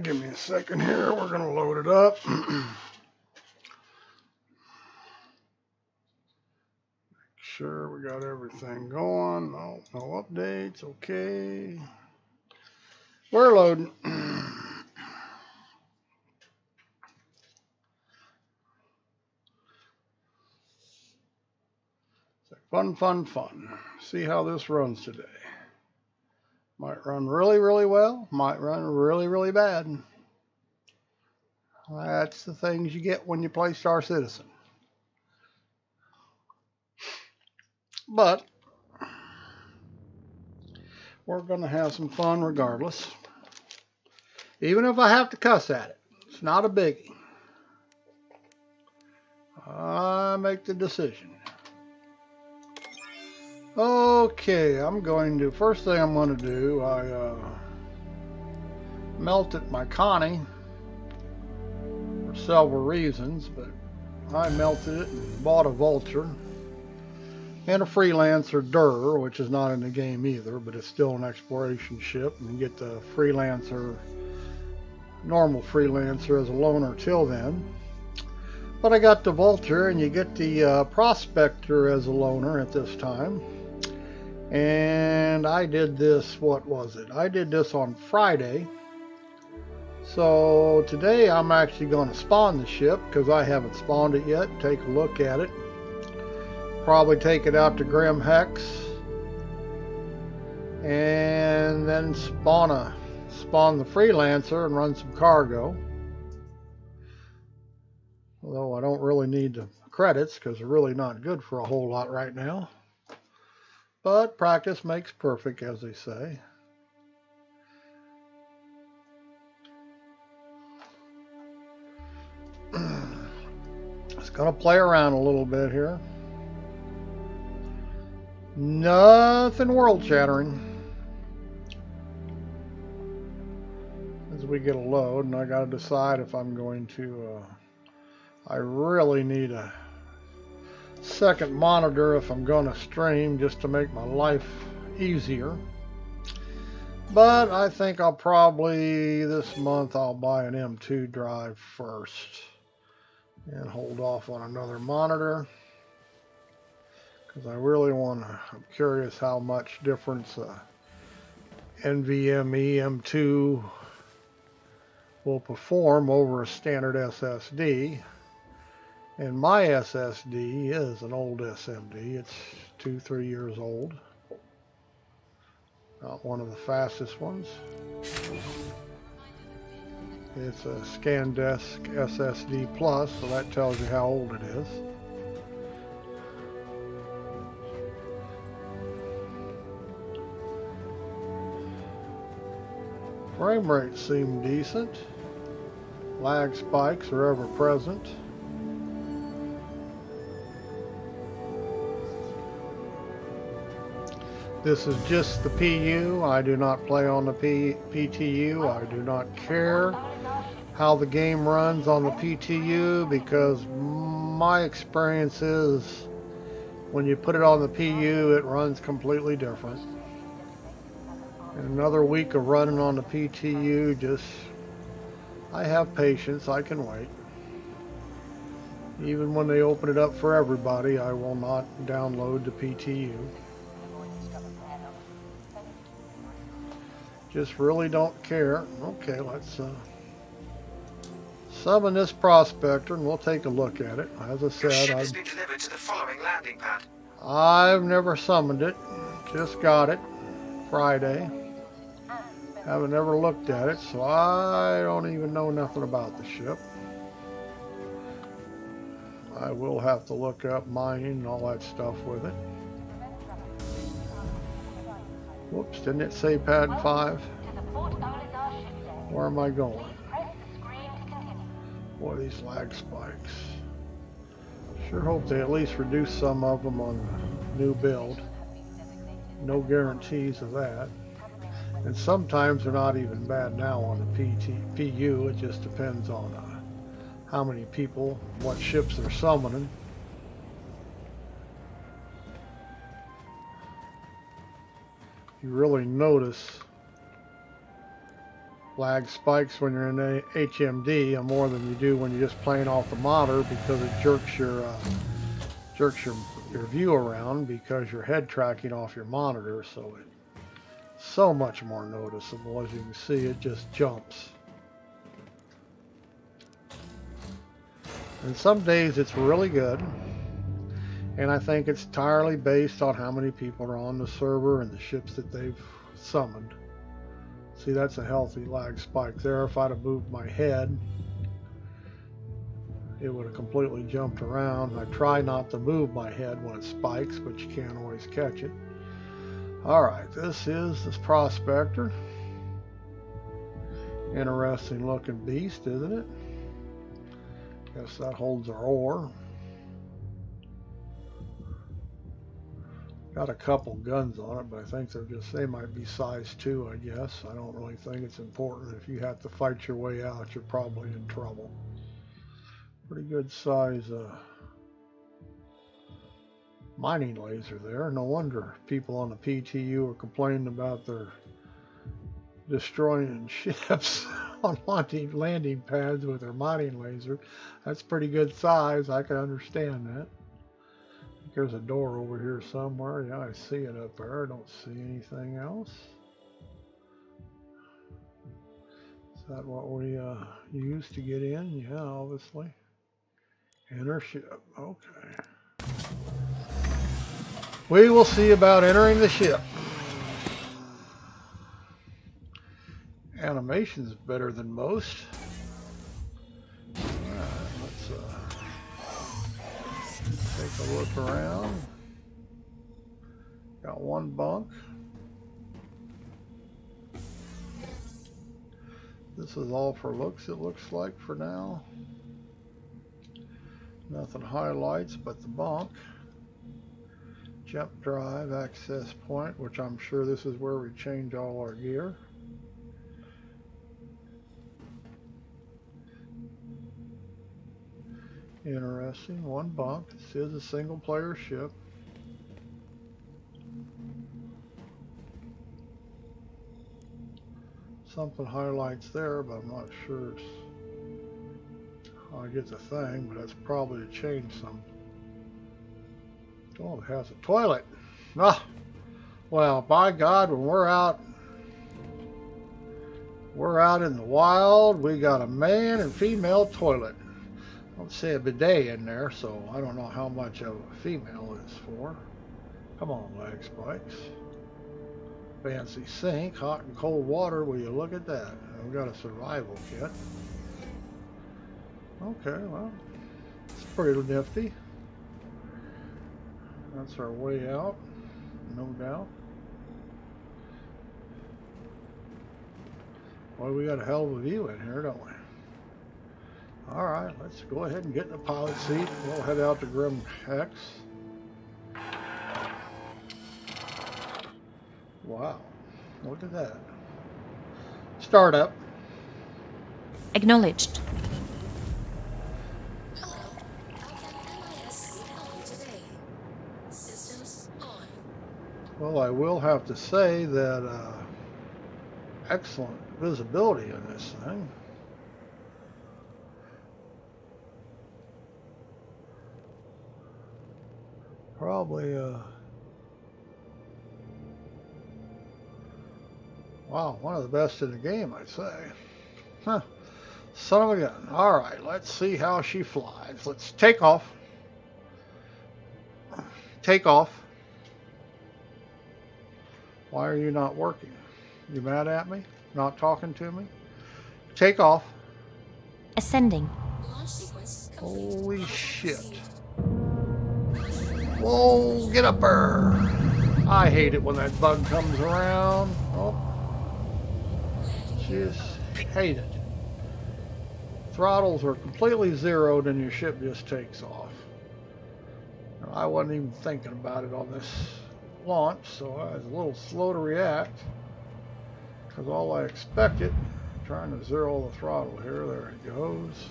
Give me a second here. We're going to load it up. Make sure we got everything going. No updates. Okay. We're loading. Fun. See how this runs today. Might run really, really well. Might run really, really bad. That's the things you get when you play Star Citizen. But we're going to have some fun regardless. Even if I have to cuss at it. It's not a biggie. I make the decision. Okay, first thing I'm going to do, I melted my Connie for several reasons, but I melted it and bought a Vulture and a Freelancer Dur, which is not in the game either, but it's still an exploration ship, and you get the normal Freelancer as a loaner till then. But I got the Vulture, and you get the Prospector as a loaner at this time. And I did this, I did this on Friday. So today I'm actually going to spawn the ship because I haven't spawned it yet. Take a look at it. Probably take it out to Grim Hex. And then spawn the Freelancer and run some cargo. Although I don't really need the credits because they're really not good for a whole lot right now. But practice makes perfect, as they say. Just gonna play around a little bit here. Nothing world shattering. As we get a load, and I gotta decide if I'm going to I really need a second monitor if I'm going to stream, just to make my life easier. But I think I'll probably this month I'll buy an M2 drive first and hold off on another monitor because I really I'm curious how much difference NVMe M2 will perform over a standard SSD. And my SSD is an old SMD. It's 2-3 years old. Not one of the fastest ones. It's a ScanDisk SSD Plus, so that tells you how old it is. Frame rates seem decent. Lag spikes are ever present. This is just the PU. I do not play on the PTU. I do not care how the game runs on the PTU because my experience is when you put it on the PU, it runs completely different. And another week of running on the PTU, I have patience. I can wait. Even when they open it up for everybody, I will not download the PTU. Just really don't care. Okay, let's summon this Prospector and we'll take a look at it. As I said, ship has been delivered to the following landing pad. I've never summoned it. Just got it Friday. Haven't ever looked at it, so I don't even know nothing about the ship. I will have to look up mining and all that stuff with it. Whoops, didn't it say pad 5? Where am I going? Boy, these lag spikes. Sure hope they at least reduce some of them on the new build. No guarantees of that. And sometimes they're not even bad now on the PU. It just depends on how many people, what ships they're summoning. You really notice lag spikes when you're in a HMD more than you do when you're just playing off the monitor, because it jerks your view around because you're head tracking off your monitor, so it's so much more noticeable. As you can see, it just jumps. And some days it's really good, and I think it's entirely based on how many people are on the server and the ships that they've summoned. See, that's a healthy lag spike there. If I'd have moved my head, it would have completely jumped around. I try not to move my head when it spikes, but you can't always catch it. Alright, this is this Prospector. Interesting looking beast, isn't it? Guess that holds our ore. Got a couple guns on it, but I think they might be size 2, I guess. I don't really think it's important. If you have to fight your way out, you're probably in trouble. Pretty good size mining laser there. No wonder people on the PTU are complaining about their destroying ships on landing pads with their mining laser. That's pretty good size. I can understand that. There's a door over here somewhere. Yeah, I see it up there. I don't see anything else. Is that what we use to get in? Yeah, obviously. Enter ship. Okay. We will see about entering the ship. Animation's better than most. Alright, let's take a look around. Got one bunk. This is all for looks, it looks like, for now. Nothing highlights but the bunk. Jump drive, access point, which I'm sure this is where we change all our gear. Interesting. One bunk. This is a single player ship. Something highlights there, but I'm not sure how I get the thing, but that's probably to change some. Oh, it has a toilet. Ah, well, by God, when we're out in the wild, we got a man and female toilet. I don't see a bidet in there, so I don't know how much of a female is for. Come on, lag spikes. Fancy sink, hot and cold water. Will you look at that? I've got a survival kit. Okay, well, it's pretty nifty. That's our way out, no doubt. Well, we got a hell of a view in here, don't we? Alright, let's go ahead and get in the pilot seat. We'll head out to Grim X. Wow, look at that. Startup. Acknowledged. Well, I will have to say that excellent visibility in this thing. Probably, wow, one of the best in the game, I'd say. Huh. Son of a gun. Alright, let's see how she flies. Let's take off. Take off. Why are you not working? You mad at me? Not talking to me? Take off. Ascending. Holy shit. Whoa, get up there. I hate it when that bug comes around. Oh. Just hate it. Throttles are completely zeroed and your ship just takes off. I wasn't even thinking about it on this launch, so I was a little slow to react because all I expected, trying to zero the throttle here, there it goes.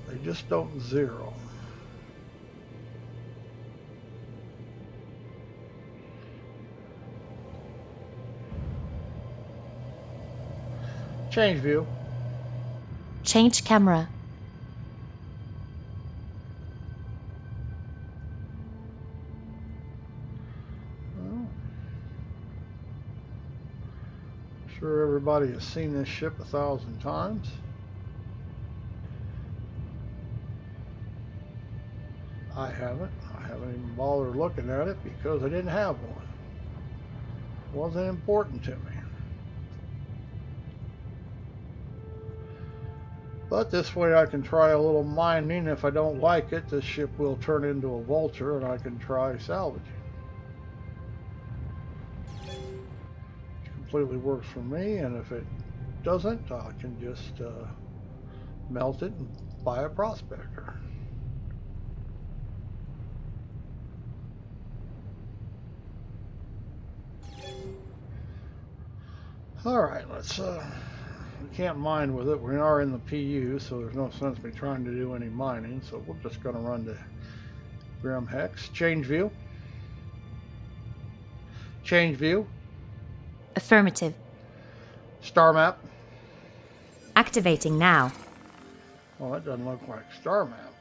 They just don't zero. Change view. Change camera. Well, I'm sure everybody has seen this ship 1,000 times. I haven't. I haven't even bothered looking at it because I didn't have one. It wasn't important to me. But this way I can try a little mining. If I don't like it, this ship will turn into a vulture and I can try salvaging. Which completely works for me, and if it doesn't, I can just melt it and buy a Prospector. Alright, let's we can't mine with it. We are in the PU, so there's no sense me trying to do any mining, so we're just going to run to Grim Hex. Change view. Change view. Affirmative. Star map. Activating now. Well, that doesn't look like star map.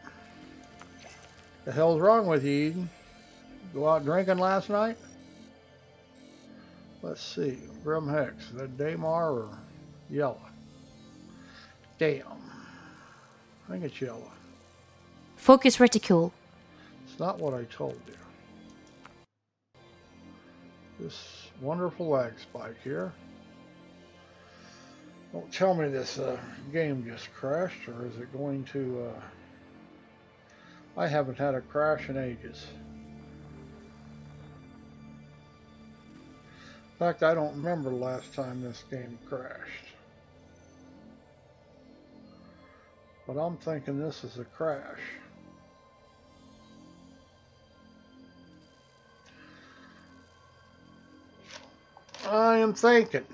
The hell's wrong with you, Eden? Go out drinking last night? Let's see. Grim Hex. Is that Daymar or yellow? Damn. I think it's yellow. Focus reticule. It's not what I told you. This wonderful lag spike here. Don't tell me this game just crashed, or is it going to... I haven't had a crash in ages. In fact, I don't remember the last time this game crashed. But I'm thinking this is a crash. I am thinking.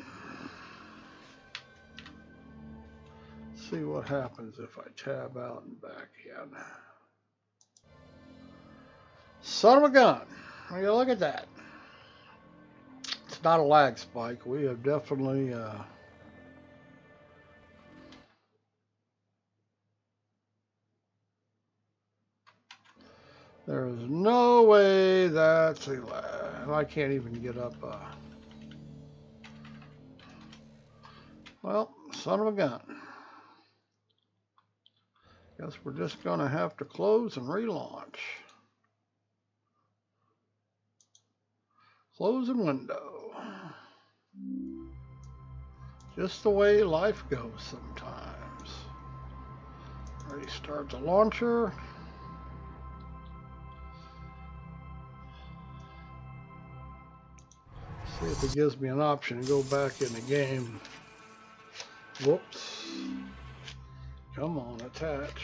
Let's see what happens if I tab out and back in. Son of a gun. Will you look at that? It's not a lag spike. We have definitely there is no way that's a lag. I can't even get up. Well, son of a gun. Guess we're just going to have to close and relaunch. Close and window. Just the way life goes sometimes. Restart the launcher. See if it gives me an option to go back in the game. Whoops. Come on, attach.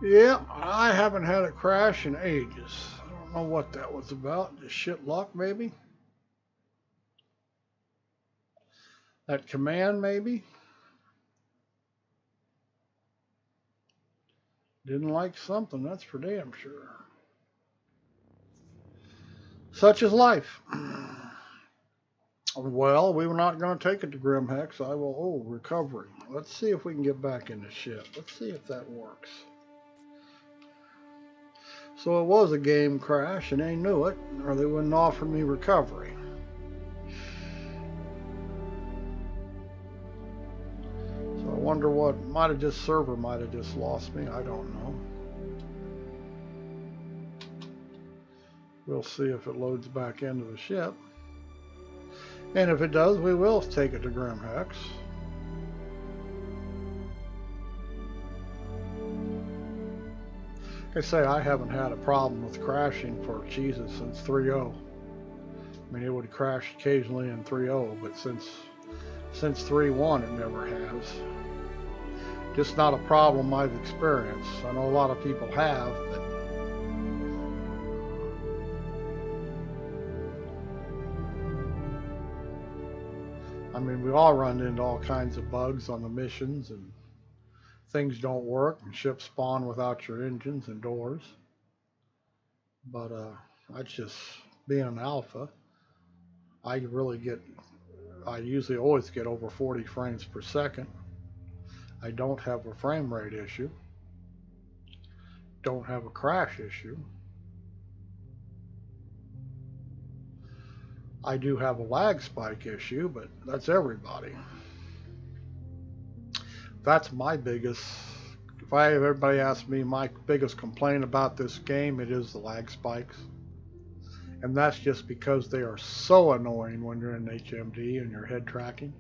Yeah, I haven't had a crash in ages. I don't know what that was about. Just shit luck, maybe? That command, maybe? Didn't like something, that's for damn sure. Such is life. Well, we were not going to take it to Grim Hex. I will. Oh, recovery. Let's see if we can get back in the ship. Let's see if that works. So it was a game crash, and they knew it, or they wouldn't offer me recovery. So I wonder what might have just server might have just lost me. I don't know. We'll see if it loads back into the ship. And if it does, we will take it to Grim Hex. Like I say, I haven't had a problem with crashing for Jesus since 3.0. I mean, it would crash occasionally in 3.0, but since 3.1 it never has. Just not a problem I've experienced. I know a lot of people have, but I mean, we all run into all kinds of bugs on the missions, and things don't work, and ships spawn without your engines and doors. But that's just being an alpha. I really get I usually always get over 40 frames per second. I don't have a frame rate issue. Don't have a crash issue. I do have a lag spike issue, but that's everybody. That's my biggest, if everybody asks me my biggest complaint about this game, it is the lag spikes. And that's just because they are so annoying when you're in HMD and you're head tracking.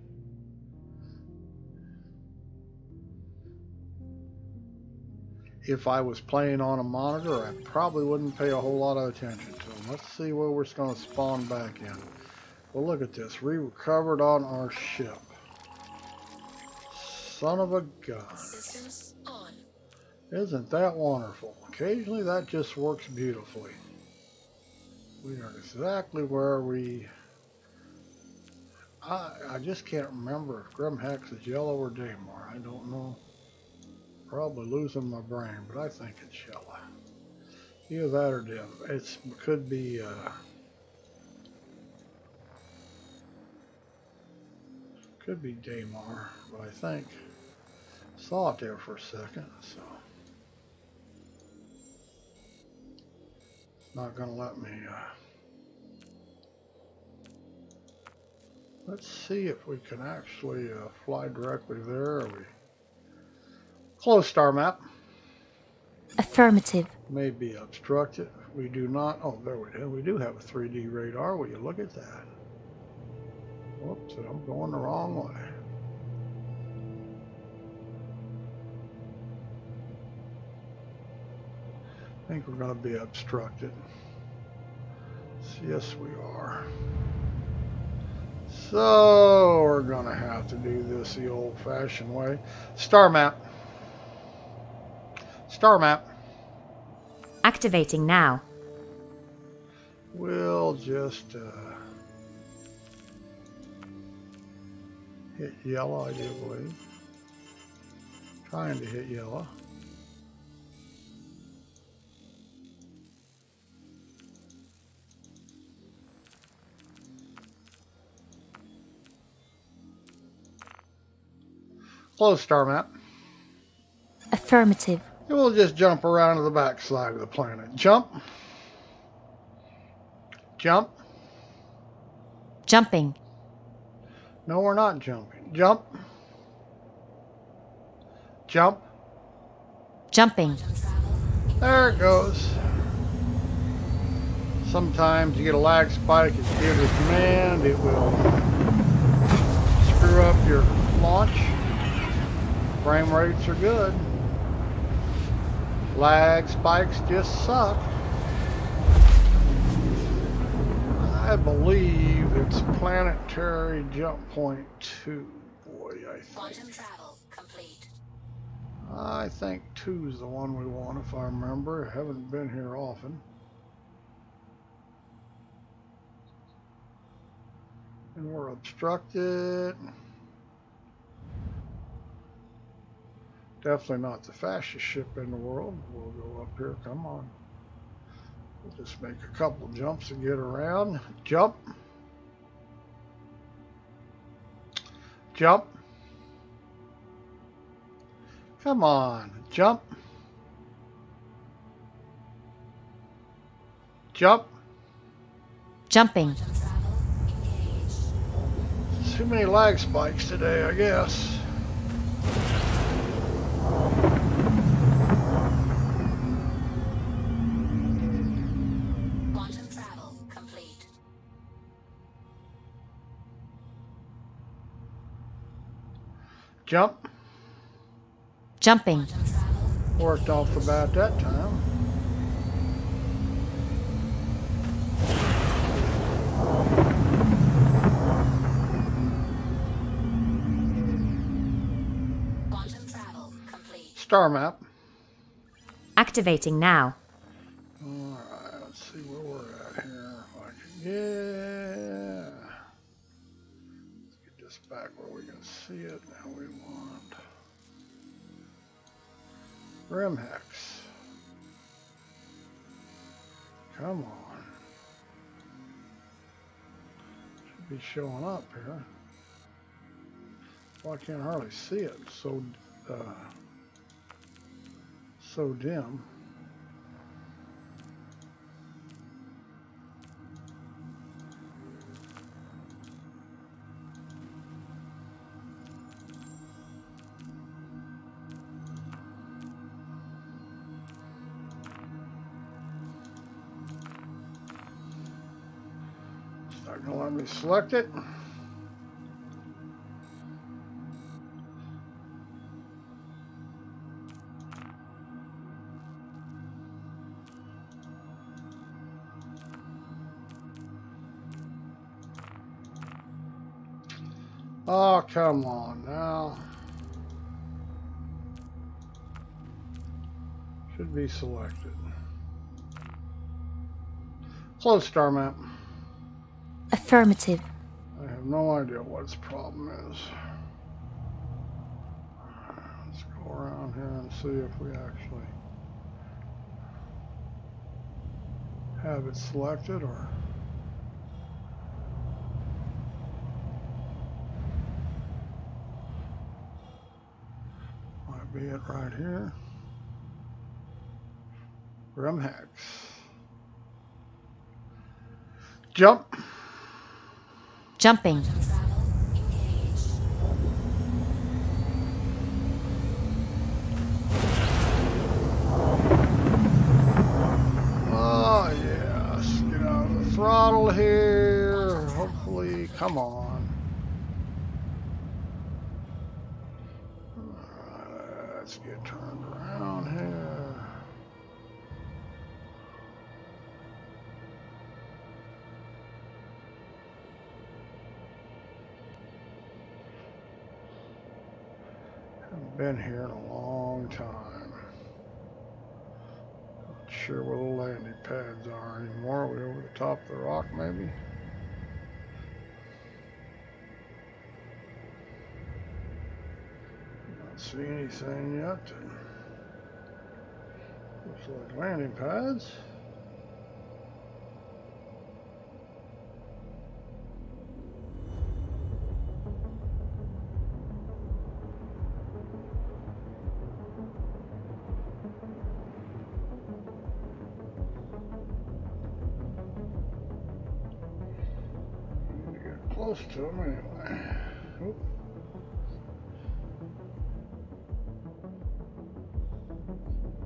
If I was playing on a monitor, I probably wouldn't pay a whole lot of attention to them. Let's see where we're going to spawn back in. Well, look at this. We recovered on our ship. Son of a gun. Systems on. Isn't that wonderful? Occasionally that just works beautifully. We are exactly where we... I just can't remember if Grim Hex is yellow or Daymar. I don't know. Probably losing my brain, but I think it's yellow. Either that or dim. It could be Daymar, but I think saw it there for a second, so it's not gonna let me. Let's see if we can actually fly directly there. Or we close star map. Affirmative. May be obstructed. We do not. Oh, there we do. We do have a 3D radar. Will you look at that? Whoops, I'm going the wrong way. I think we're going to be obstructed. Yes, we are. So we're going to have to do this the old-fashioned way. Star map. Star map. Activating now. We'll just hit yellow, I do believe. Trying to hit yellow. Close star map. Affirmative. And we'll just jump around to the back side of the planet. Jump. Jump. Jumping. No, we're not jumping. Jump. Jump. Jumping. There it goes. Sometimes you get a lag spike, it's good as command. It will screw up your launch. Frame rates are good. Lag spikes just suck. I believe it's planetary jump point 2. Boy, I think. Quantum travel complete. I think 2 is the one we want, if I remember. I haven't been here often. And we're obstructed. Definitely not the fastest ship in the world. We'll go up here. Come on. We'll just make a couple jumps and get around. Jump. Jump. Come on. Jump. Jump. Jumping. Too many lag spikes today, I guess. Quantum travel complete. Jump. Jumping. Worked off the bat that time. Quantum travel complete. Star map. Activating now. Alright, let's see where we're at here. Yeah. Let's get this back where we can see it. Now we want Grim Hex. Come on. Should be showing up here. Well, I can't hardly see it. So dim. It's not gonna let me select it. Oh, come on now. Should be selected. Close star map. Affirmative. I have no idea what its problem is. Let's go around here and see if we actually have it selected or... Might be it right here. Hex. Jump. Jumping. Travel engaged. Oh yes. Get out of the throttle here. Hopefully, come on. Alright, let's get turned around here. Been here in a long time. Not sure where the landing pads are anymore. Are we over the top of the rock, maybe? Not see anything yet. Looks like landing pads. Close to them anyway. Oop.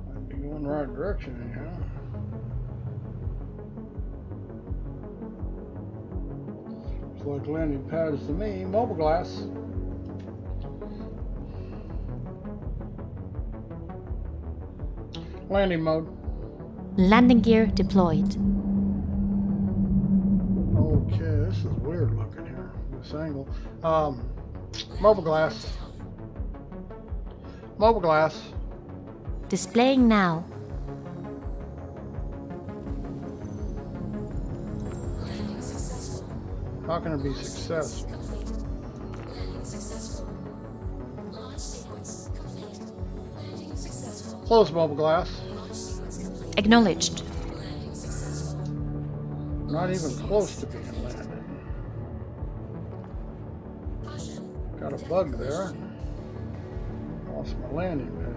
Might be going the right direction anyhow. Looks like landing pads to me. Mobile glass. Landing mode. Landing gear deployed. Okay, this is weird looking here. This angle. Mobile glass. Mobile glass. Displaying now. Landing successful. How can it be successful? Complete. Landing successful. Launch sequence complete. Landing successful. Close mobile glass. Launch sequence complete. Acknowledged. Landing successful. Not even close to being landed. Caution. Got a bug there. Lost my landing pad.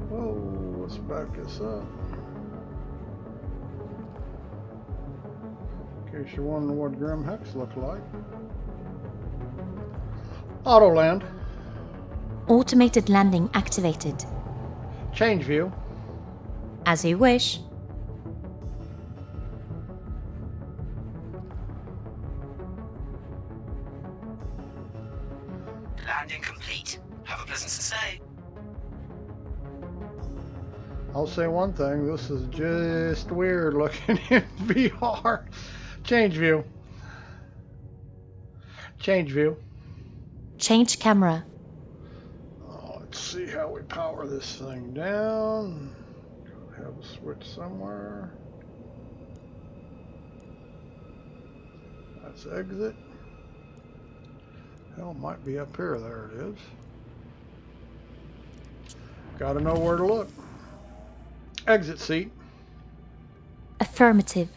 Whoa, let's back this up. In case you're wondering what Grim Hex looked like. Auto land. Automated landing activated. Change view. As you wish. Landing complete. Have a pleasant stay. I'll say one thing, this is just weird looking in VR. Change view. Change view. Change camera. Oh, let's see how we power this thing down. Gotta have a switch somewhere. That's exit. Hell, it might be up here. There it is. Gotta know where to look. Exit seat. Affirmative.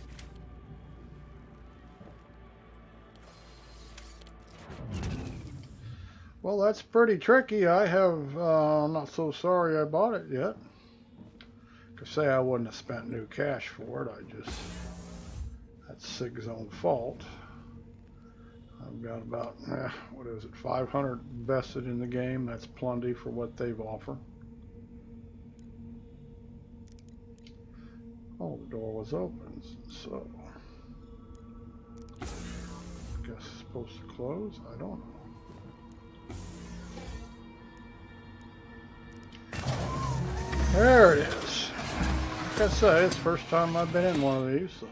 that's pretty tricky. I have, I'm not so sorry I bought it yet. Could say I wouldn't have spent new cash for it. That's Sig's own fault. I've got about, what is it, 500 invested in the game. That's plenty for what they've offered. Oh, the door was open, so I guess it's supposed to close. I don't know. There it is. Like I say, it's the first time I've been in one of these, so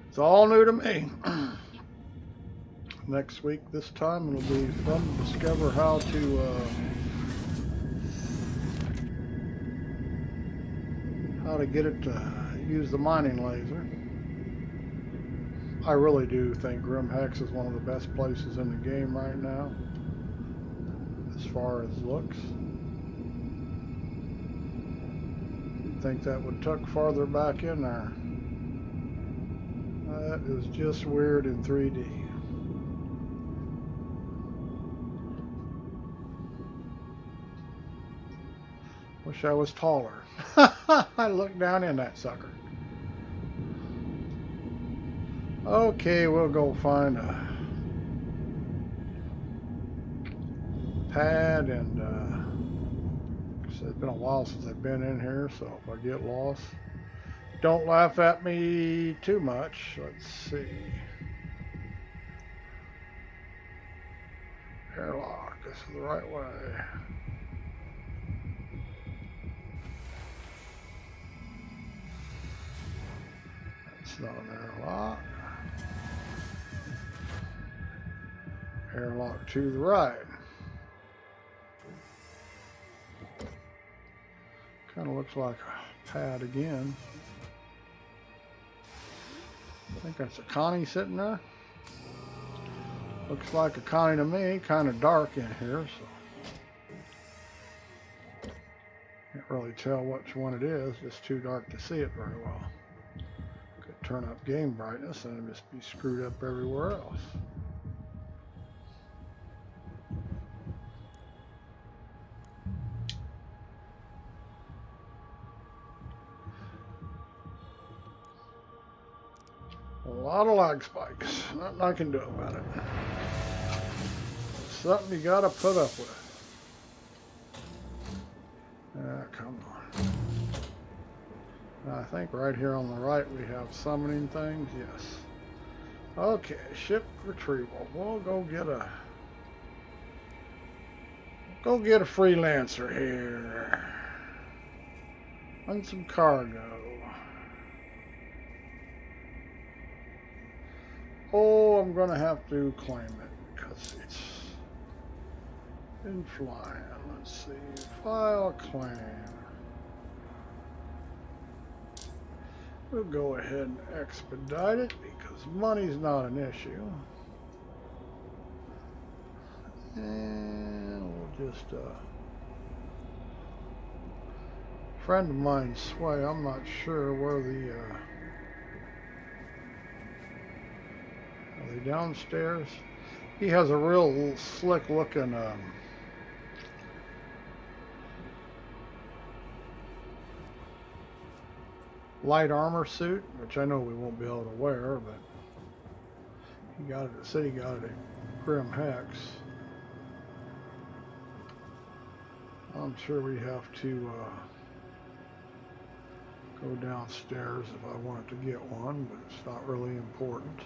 it's all new to me. Next week, this time, it'll be fun to discover how to get it to use the mining laser. I really do think Grim Hex is one of the best places in the game right now, as far as looks. You'd think that would tuck farther back in there. That is just weird in 3D. Wish I was taller. I looked down in that sucker. Okay, we'll go find a pad and it's been a while since I've been in here, so if I get lost, don't laugh at me too much. Let's see. Airlock. This is the right way. It's not an airlock. Airlock to the right. Kind of looks like a pad again. I think that's a Connie sitting there. Looks like a Connie to me. Kind of dark in here, so can't really tell which one it is. Just too dark to see it very well. Could turn up game brightness and it'd just be screwed up everywhere else. A lot of lag spikes. Nothing I can do about it. Something you gotta put up with. Come on. I think right here on the right we have summoning things. Yes. Okay, ship retrieval. We'll go get a freelancer here. And some cargo. Oh, I'm gonna have to claim it because it's been flying. Let's see. File claim. We'll go ahead and expedite it because money's not an issue. And we'll just friend of mine, Sway, I'm not sure where the are they downstairs? He has a real slick looking light armor suit, which I know we won't be able to wear, but he got it. Said he got it at Grim Hex. I'm sure we have to go downstairs if I wanted to get one, but it's not really important.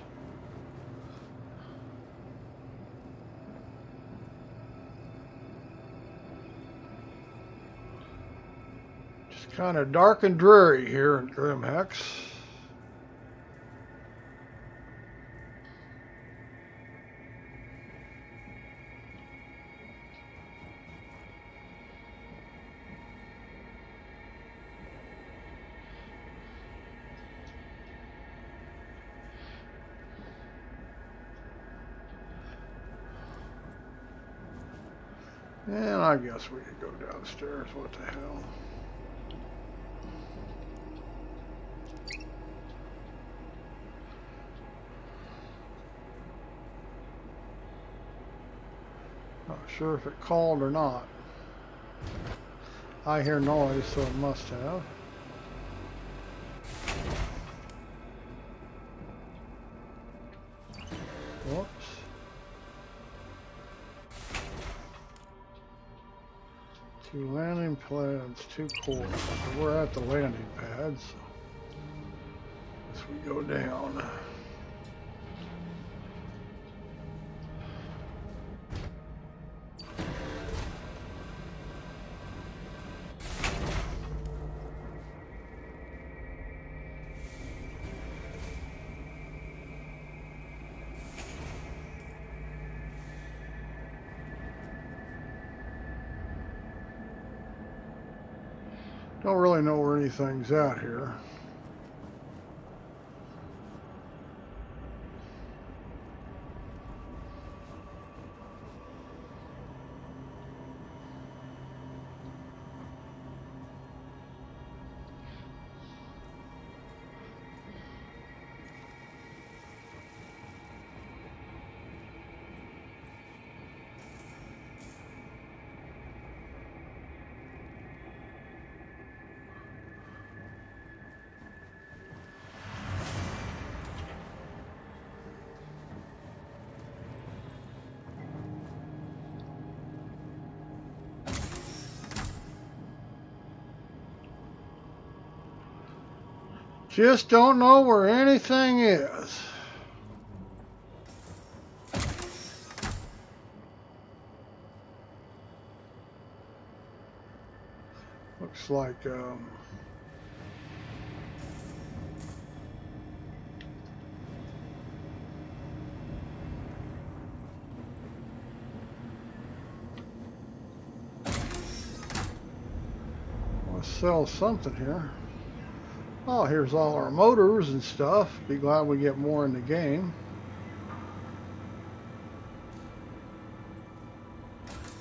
Kind of dark and dreary here in Grim Hex. And I guess we could go downstairs. What the hell? Not sure if it called or not. I hear noise, so it must have. Whoops. Two landing pads, two cores. We're at the landing pads. So as we go down. Don't really know where anything's at here. Just don't know where anything is. Looks like I'll sell something here. Oh, here's all our motors and stuff. Be glad we get more in the game.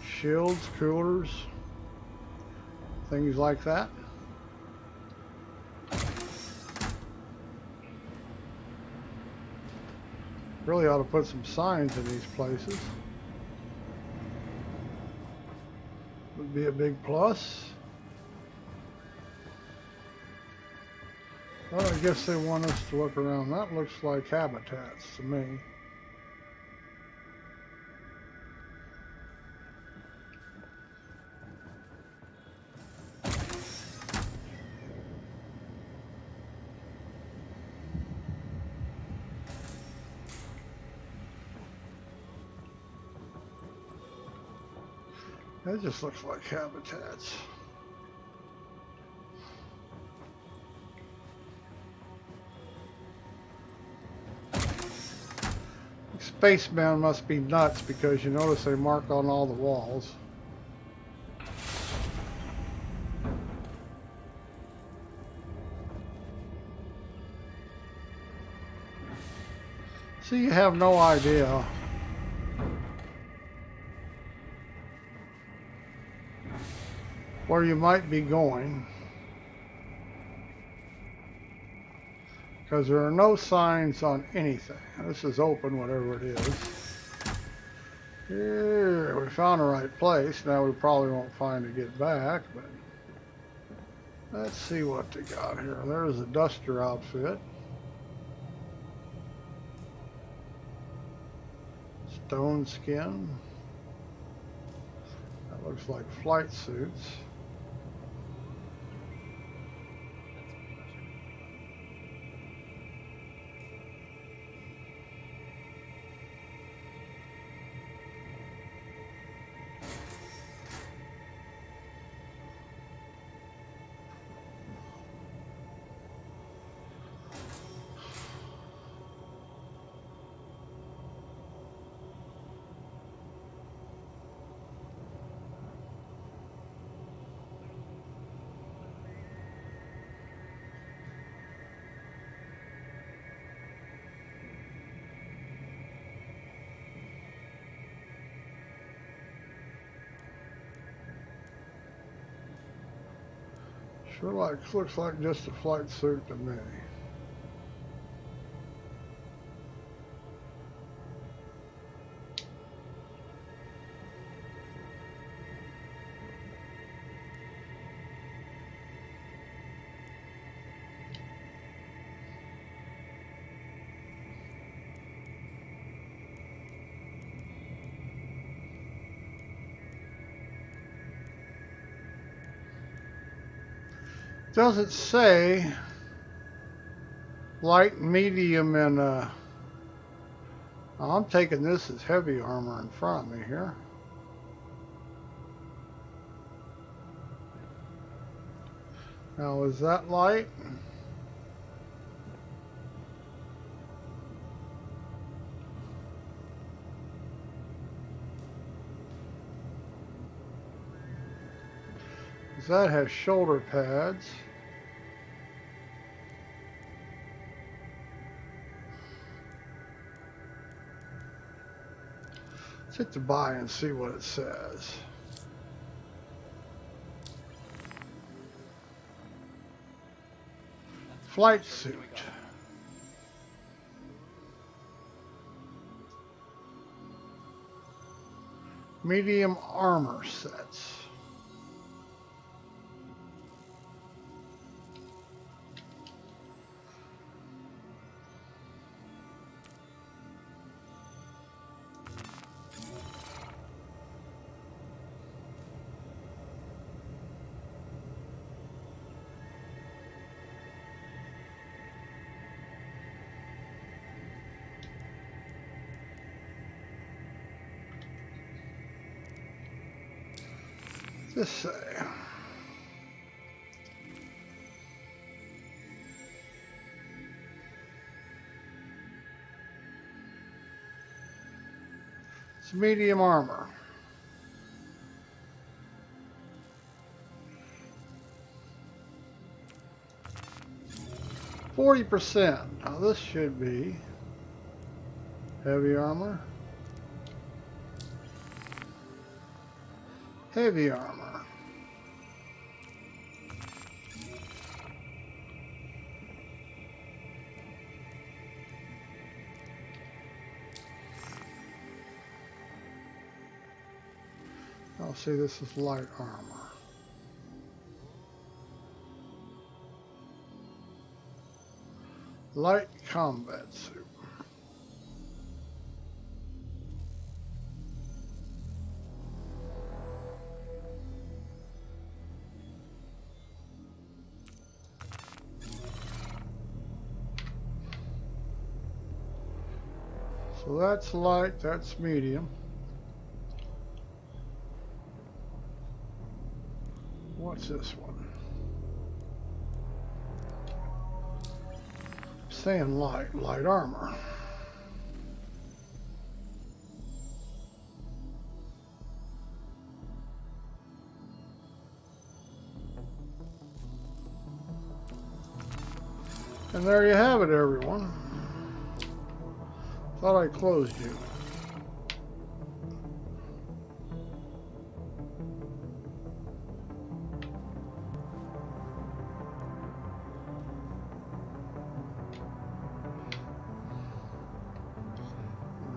Shields, coolers, things like that. Really ought to put some signs in these places. Would be a big plus. Well, I guess they want us to look around. That looks like habitats to me. That just looks like habitats. Spacemen must be nuts because you notice they mark on all the walls. So you have no idea where you might be going because there are no signs on anything. This is open, whatever it is. Here, we found the right place. Now we probably won't find to get back, but let's see what they got here. There's a duster outfit. Stone skin. That looks like flight suits. Sure looks like just a flight suit to me. Does it say light, medium, and I'm taking this as heavy armor in front of me here. Now, is that light? That has shoulder pads. Let's hit the buy and see what it says. Flight suit. Medium armor sets. Just say. It's medium armor. %. Now this should be heavy armor. Heavy armor. I'll see this is light armor. Light combat suit. So that's light, that's medium. What's this one? Saying light armor. And there you have it, everyone. Thought I closed you.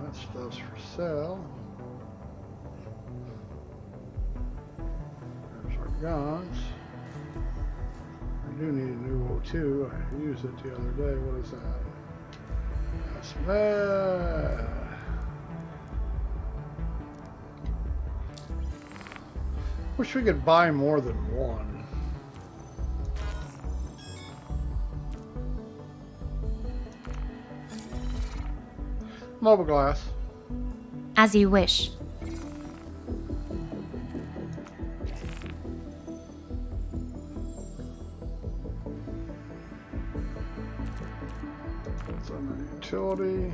That stuff's for sale. There's our guns. I do need a new O2. I used it the other day. What is that? That's bad. Wish we could buy more than one. Mobile glass. As you wish. It's under utility.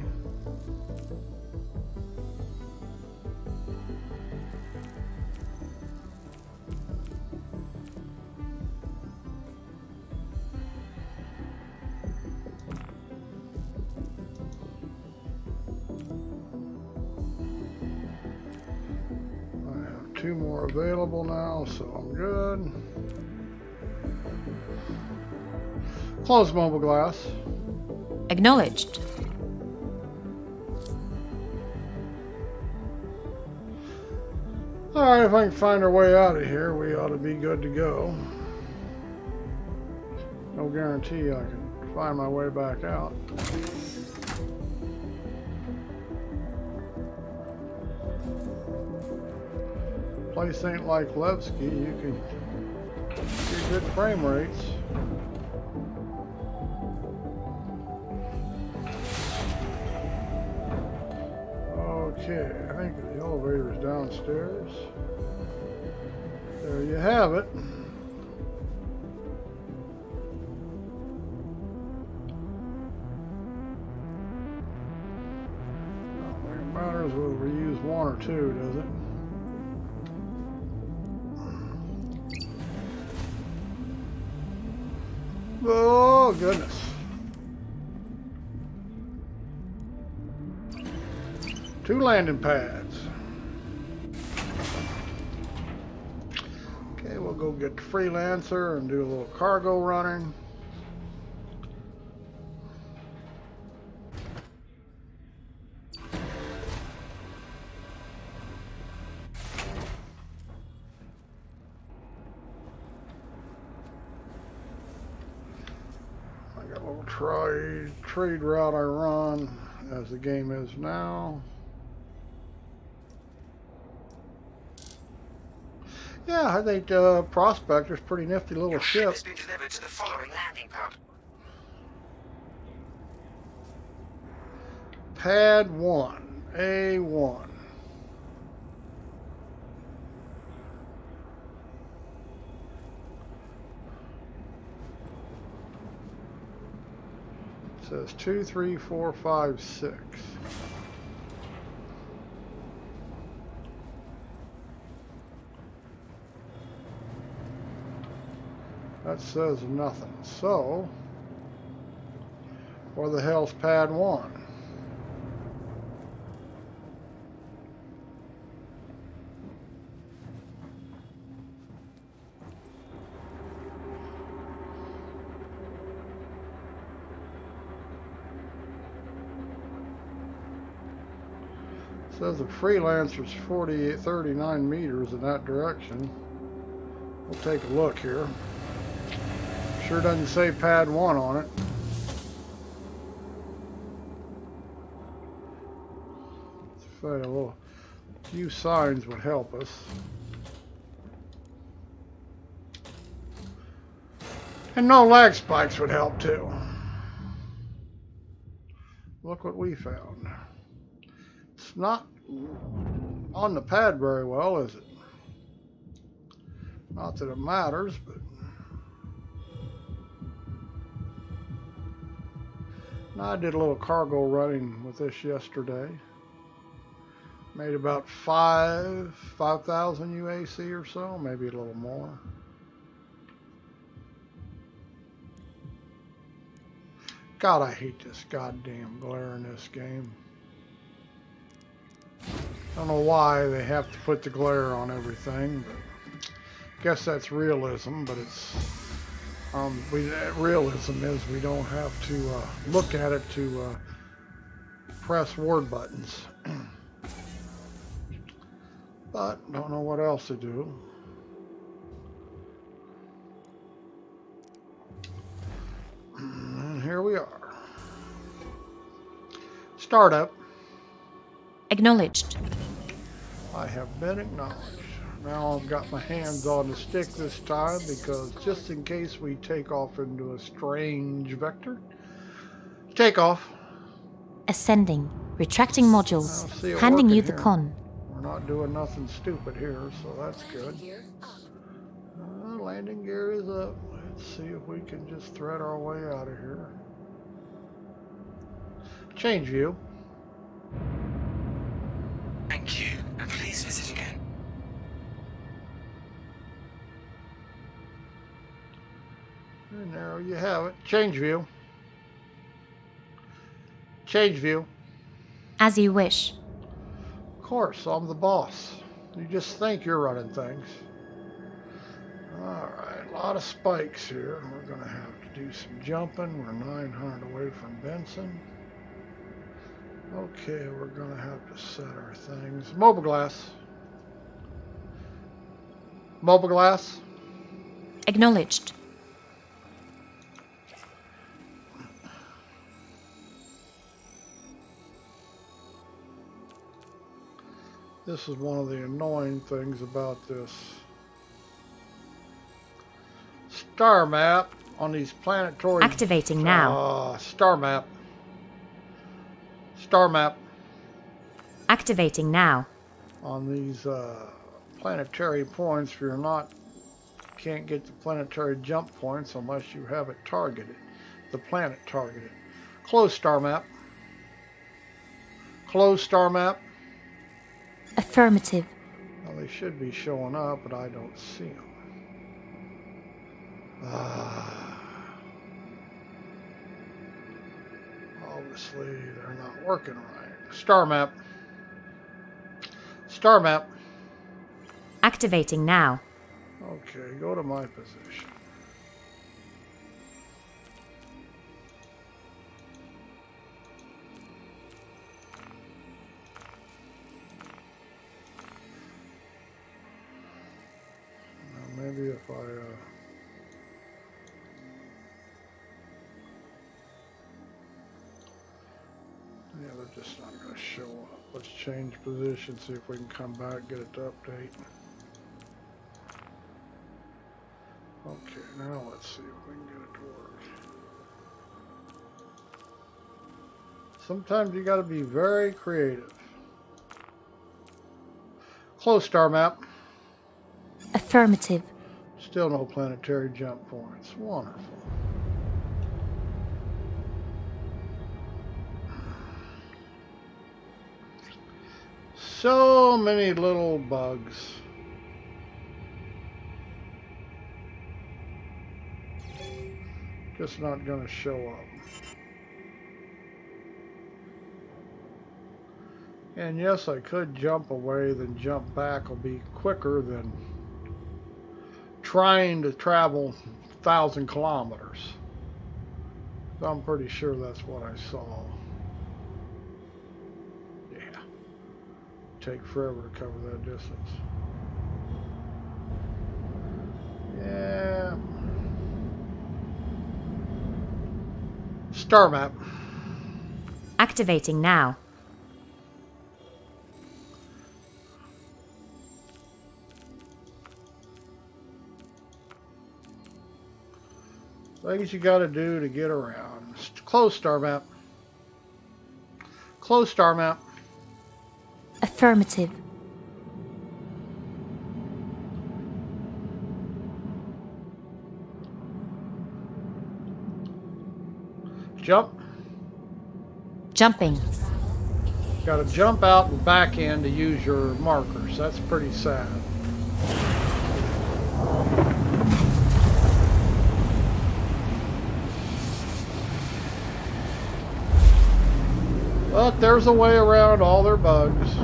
Two more available now, so I'm good. Close mobile glass. Acknowledged. Alright, if I can find our way out of here, we ought to be good to go. No guarantee I can find my way back out. Place ain't like Levski, you can get good frame rates. Okay, I think the elevator's downstairs. There you have it. It matters whether we use one or two, does it? Oh, goodness. Two landing pads. Okay, we'll go get the Freelancer and do a little cargo running. Trade route I run as the game is now. Yeah, I think Prospector's pretty nifty little Your ship. has been delivered to the following landing pad. Pad 1, A1. It says 2, 3, 4, 5, 6. That says nothing. So, where the hell's pad 1? Says the Freelancer's 39 meters in that direction. We'll take a look here. Sure doesn't say pad 1 on it. A few signs would help us. And no lag spikes would help too. Look what we found. It's not on the pad very well, is it? Not that it matters, but I did a little cargo running with this yesterday. Made about 5,000 UAC or so, maybe a little more. God, I hate this goddamn glare in this game. I don't know why they have to put the glare on everything, but I guess that's realism, but it's realism is we don't have to look at it to press word buttons. But don't know what else to do. And here we are. Startup. Acknowledged. I have been acknowledged. Now I've got my hands on the stick this time because just in case we take off into a strange vector. Take off. Ascending. Retracting modules. I'll see it Handing working you the here. con. We're not doing nothing stupid here, so that's good. Here up. Landing gear is up. Let's see if we can just thread our way out of here. Change view. Thank you, and please visit again. And there you have it. Change view. Change view. As you wish. Of course, I'm the boss. You just think you're running things. Alright, a lot of spikes here. We're going to have to do some jumping. We're 900 away from Benson. Okay, we're going to have to set our things. Mobile glass. Mobile glass. Acknowledged. This is one of the annoying things about this star map on these planetary... Activating now. Star map. Star map. Activating now. On these planetary points, can't get the planetary jump points unless you have it targeted, the planet targeted. Close star map. Close star map. Affirmative. Well, they should be showing up, but I don't see them. Obviously, they're not working right. Star map. Star map. Activating now. Okay, go to my position. Now maybe if I yeah, they're just not going to show up. Let's change position, see if we can come back, get it to update. Okay, now let's see if we can get it to work. Sometimes you got to be very creative. Close star map. Affirmative. Still no planetary jump points. Wonderful. So many little bugs. Just not going to show up. And yes, I could jump away, then jump back will be quicker than trying to travel 1,000 kilometers. So I'm pretty sure that's what I saw. Yeah. Take forever to cover that distance. Yeah. Star map. Activating now. Things you got to do to get around. Close star map. Close star map. Affirmative. Jump. Jumping. Got to jump out and back in to use your markers. That's pretty sad. But there's a way around all their bugs,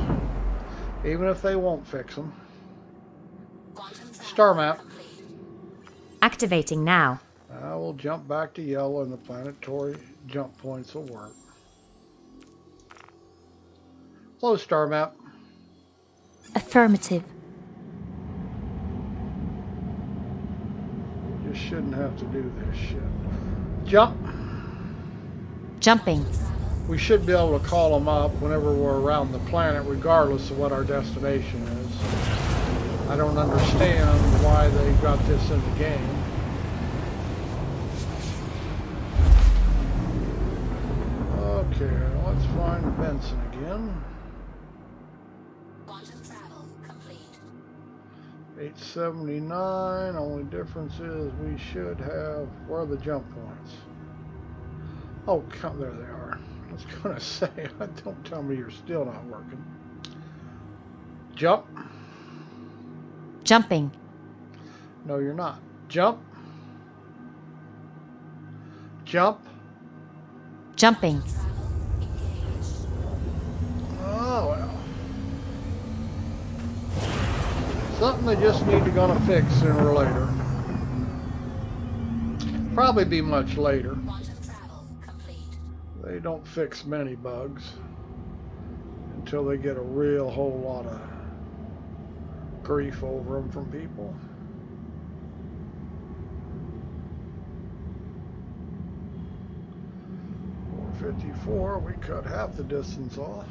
even if they won't fix them. Star map. Activating now. I will jump back to yellow and the planetary jump points will work. Close star map. Affirmative. You just shouldn't have to do this shit. Jump. Jumping. We should be able to call them up whenever we're around the planet, regardless of what our destination is. I don't understand why they got this in the game. Okay, let's find Benson again. Quantum travel complete. 879. Only difference is we should have, where are the jump points? Oh, come, there they are. I was going to say, don't tell me you're still not working. Jump. Jumping. No, you're not. Jump. Jump. Jumping. Oh, well. Something they just need to gonna fix sooner or later. Probably be much later. They don't fix many bugs until they get a real whole lot of grief over them from people. .454, we cut half the distance off.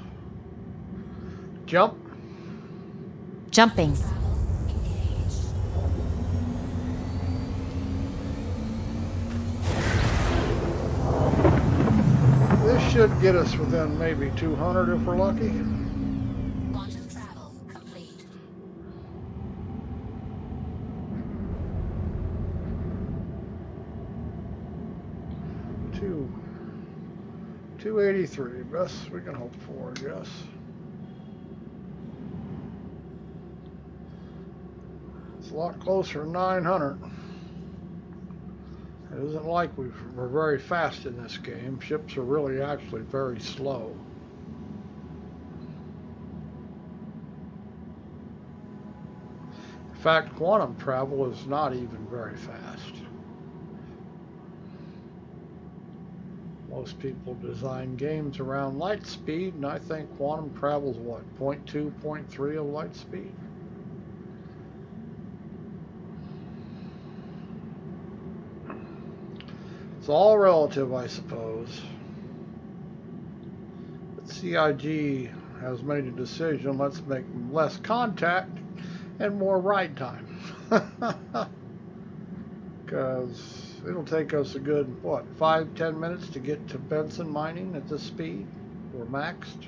Jump. Jumping. This should get us within maybe 200 if we're lucky. 283, best we can hope for, I guess. It's a lot closer to 900. It isn't like we're very fast in this game. Ships are really actually very slow. In fact, quantum travel is not even very fast. Most people design games around light speed, and I think quantum travel is what, 0.2, 0.3 of light speed? It's all relative, I suppose. But CIG has made a decision, let's make less contact and more ride time. Because it'll take us a good, what, 5-10 minutes to get to Benson mining at this speed. We're maxed.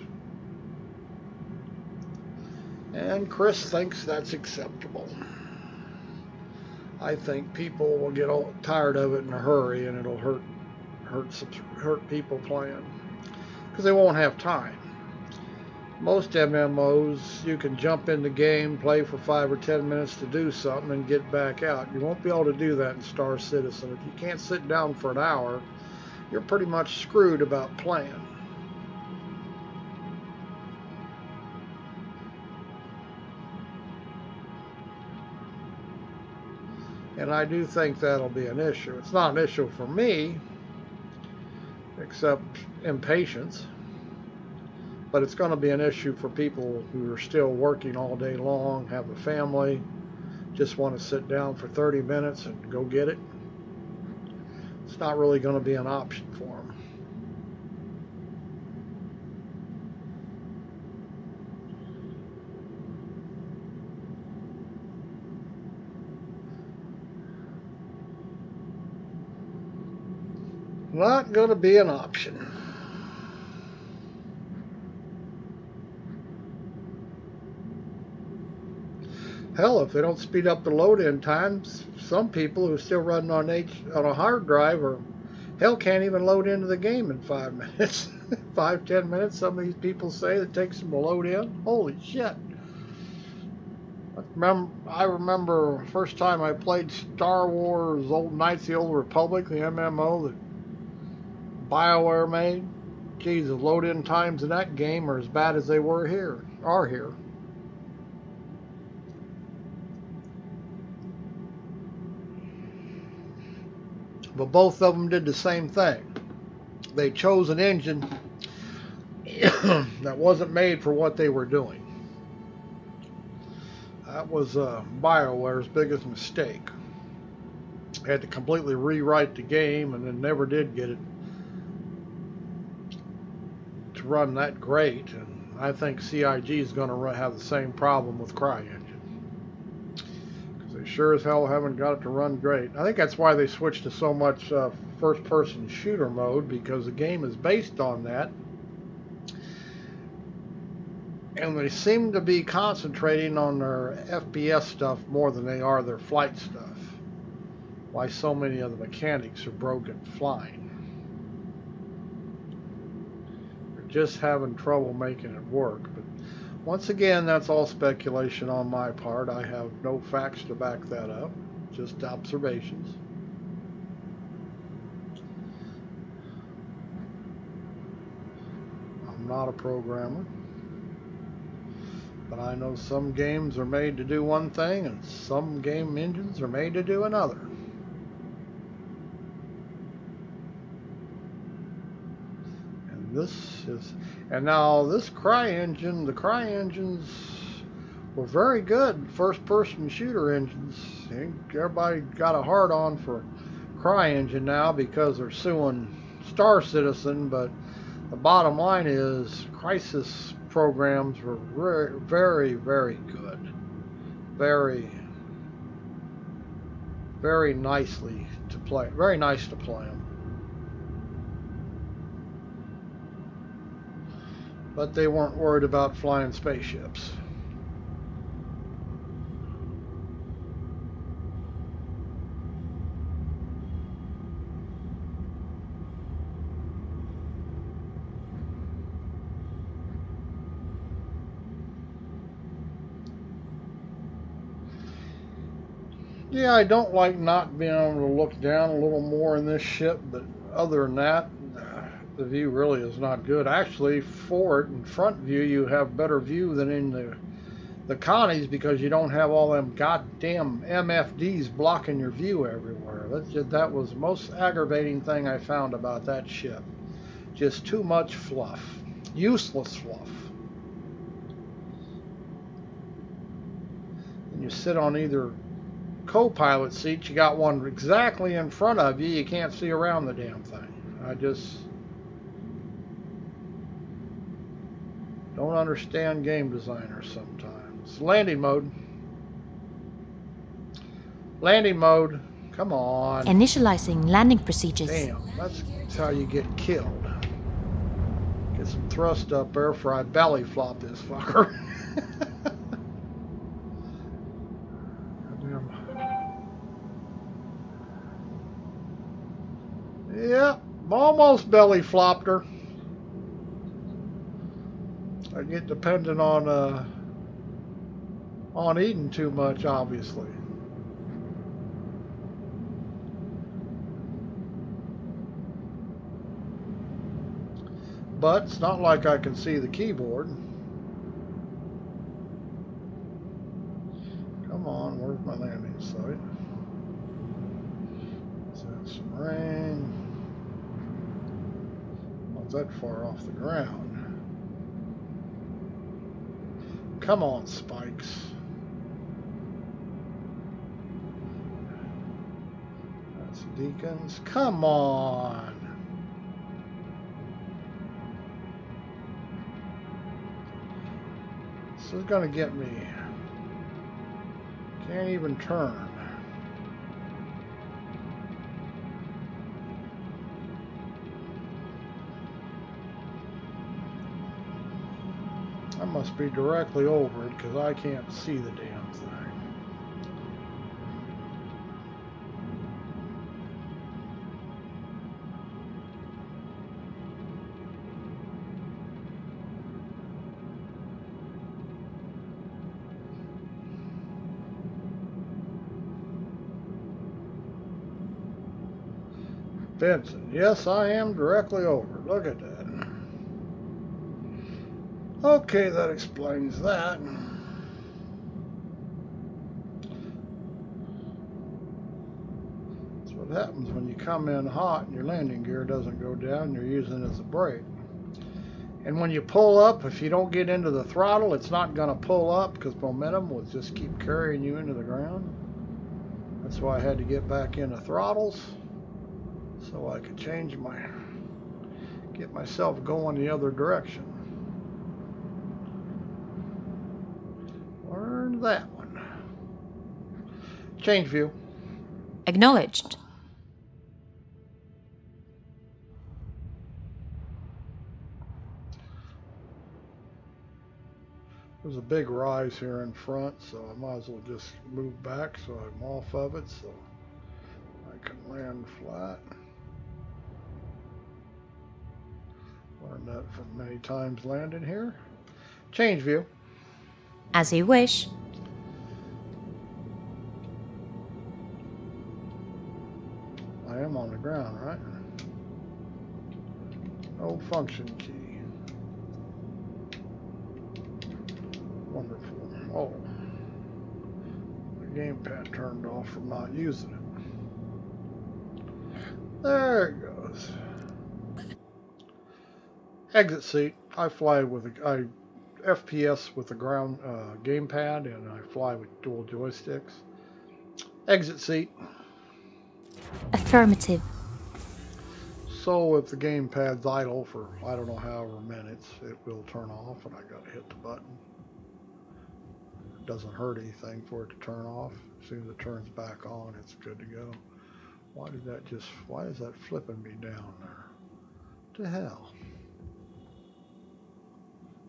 And Chris thinks that's acceptable. I think people will get tired of it in a hurry, and it'll hurt people playing because they won't have time. Most MMOs, you can jump in the game, play for 5 or 10 minutes to do something, and get back out. You won't be able to do that in Star Citizen. If you can't sit down for an hour, you're pretty much screwed about playing. And I do think that'll be an issue. It's not an issue for me, except impatience. But it's going to be an issue for people who are still working all day long, have a family, just want to sit down for 30 minutes and go get it. It's not really going to be an option for them. Not going to be an option. Hell, if they don't speed up the load-in times, some people who are still running on a hard drive or hell can't even load into the game in 5 minutes. 5-10 minutes, some of these people say it takes them to load in. Holy shit. I remember the first time I played Star Wars Old Knights of the Old Republic, the MMO that BioWare made. Geez, the load-in times in that game are as bad as they are here. But both of them did the same thing. They chose an engine that wasn't made for what they were doing. That was BioWare's biggest mistake. They had to completely rewrite the game and then never did get it to run that great. And I think CIG is going to have the same problem with CryEngine. They sure as hell haven't got it to run great. I think that's why they switched to so much first-person shooter mode, because the game is based on that. And they seem to be concentrating on their FPS stuff more than they are their flight stuff. Why so many of the mechanics are broken flying. They're just having trouble making it work. But once again, that's all speculation on my part. I have no facts to back that up, just observations. I'm not a programmer, but I know some games are made to do one thing and some game engines are made to do another. And now this CryEngine, the CryEngines were very good first-person shooter engines. Everybody got a hard-on for CryEngine now because they're suing Star Citizen, but the bottom line is Crysis programs were very, very good. Very, very nicely to play. Very nice to play them. But they weren't worried about flying spaceships. Yeah, I don't like not being able to look down a little more in this ship, but other than that, the view really is not good. Actually, forward and front view, you have better view than in the Connies because you don't have all them goddamn MFDs blocking your view everywhere. That was the most aggravating thing I found about that ship. Just too much fluff. Useless fluff. And you sit on either co-pilot seat, you got one exactly in front of you, you can't see around the damn thing. I just don't understand game designers sometimes. Landing mode. Landing mode. Come on. Initializing landing procedures. Damn, that's how you get killed. Get some thrust up there before I belly flop this fucker. Yep, almost belly flopped her. I get dependent on eating too much, obviously. But it's not like I can see the keyboard. Come on, where's my landing site? Is that some rain? Not that far off the ground. Come on, spikes. That's Deacons. Come on. This is gonna get me. Can't even turn. I must be directly over it because I can't see the damn thing. Benson, yes, I am directly over. Look at that. Okay, that explains that. That's what happens when you come in hot and your landing gear doesn't go down, you're using it as a brake. And when you pull up, if you don't get into the throttle, it's not going to pull up because momentum will just keep carrying you into the ground. That's why I had to get back into throttles so I could get myself going the other direction. Learn that one. Change view. Acknowledged. There's a big rise here in front, so I might as well just move back so I'm off of it so I can land flat. Learned that from many times landing here. Change view. As you wish. I am on the ground, right? No function key. Wonderful. Oh. The gamepad turned off from not using it. There it goes. Exit seat. I fly with FPS with the ground gamepad, and I fly with dual joysticks. Exit seat. Affirmative. So if the gamepad's idle for I don't know however minutes, it will turn off, and I gotta hit the button. It doesn't hurt anything for it to turn off. As soon as it turns back on, it's good to go. Why is that flipping me down there? What the hell?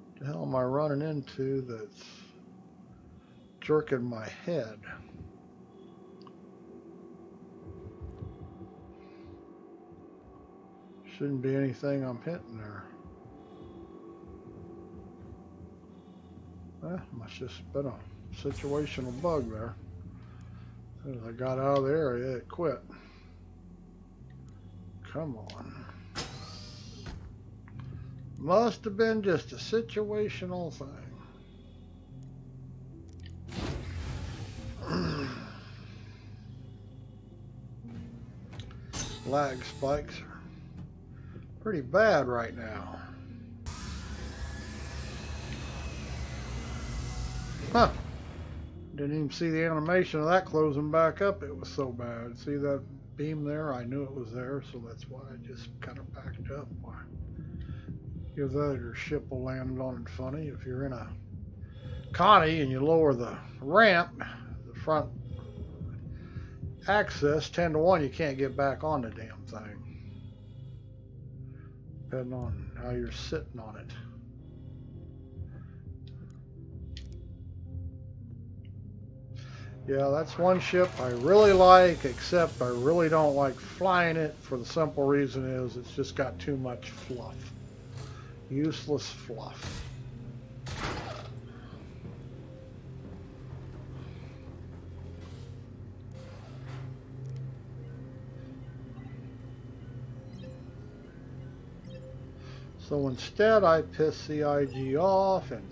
What the hell am I running into that's jerking my head? Shouldn't be anything I'm hitting there. Must just been a situational bug there. As I got out of the area, it quit. Come on. Must have been just a situational thing. Lag spikes are pretty bad right now. Huh. Didn't even see the animation of that closing back up. It was so bad. See that beam there? I knew it was there, so that's why I just kind of backed up. Because your ship will land on it funny. If you're in a Connie and you lower the ramp, the front access, 10 to 1, you can't get back on the damn thing. Depending on how you're sitting on it. Yeah, that's one ship I really like, except I really don't like flying it for the simple reason is it's just got too much fluff. Useless fluff. So instead I pissed the IG off and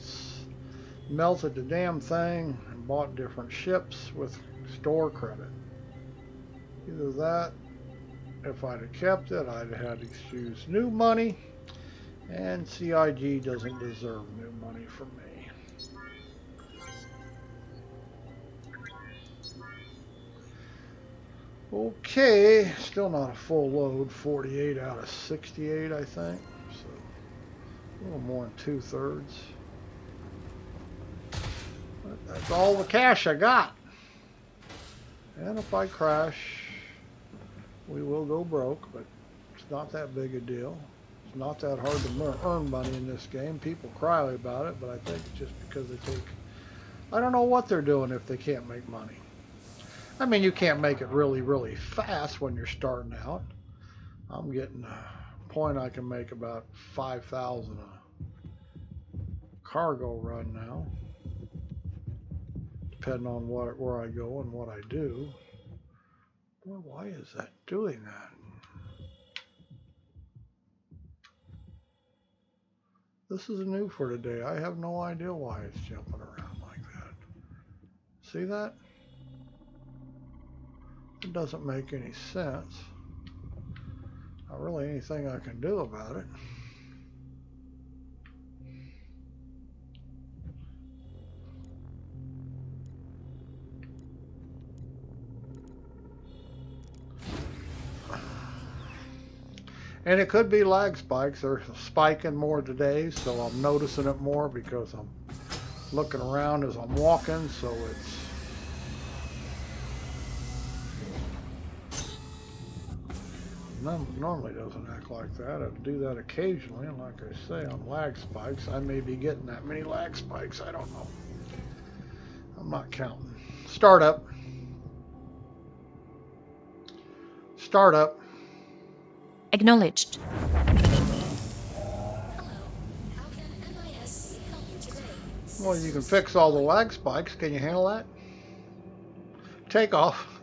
melted the damn thing and bought different ships with store credit. Either that, if I'd have kept it, I'd have had to use new money, and CIG doesn't deserve new money from me. Okay, still not a full load, 48 out of 68 I think, so a little more than 2/3. But that's all the cash I got. And if I crash, we will go broke, but it's not that big a deal. It's not that hard to earn money in this game. People cry about it, but I think it's just because they take... I don't know what they're doing if they can't make money. I mean, you can't make it really, really fast when you're starting out. I'm getting a point I can make about 5,000 a cargo run now. Depending on where I go and what I do. Boy, why is that doing that? This is new for today. I have no idea why it's jumping around like that. See that? It doesn't make any sense. Not really anything I can do about it. And it could be lag spikes. They're spiking more today, so I'm noticing it more because I'm looking around as I'm walking, so it's... Normally doesn't act like that. I do that occasionally, and like I say, on lag spikes, I may be getting that many lag spikes. I don't know. I'm not counting. Startup. Startup. Acknowledged. Hello. How can MISC help you today? Well, you can fix all the lag spikes. Can you handle that? Takeoff.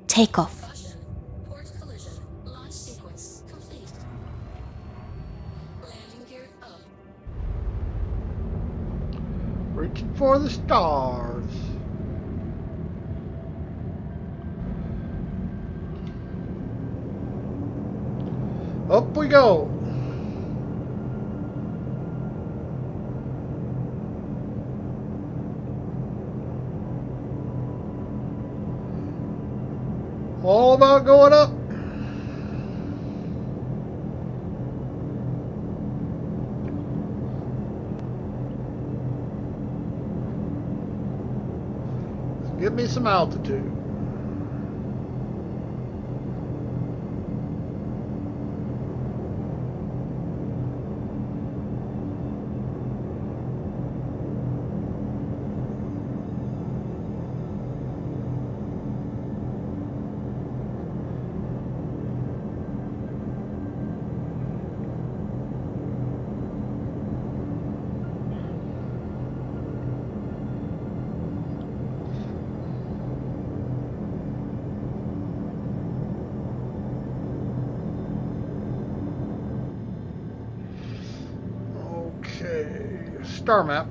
Takeoff. Caution. Port collision. Launch sequence complete. Landing gear up. Reaching for the stars. Up we go. All about going up. Give me some altitude. Star map.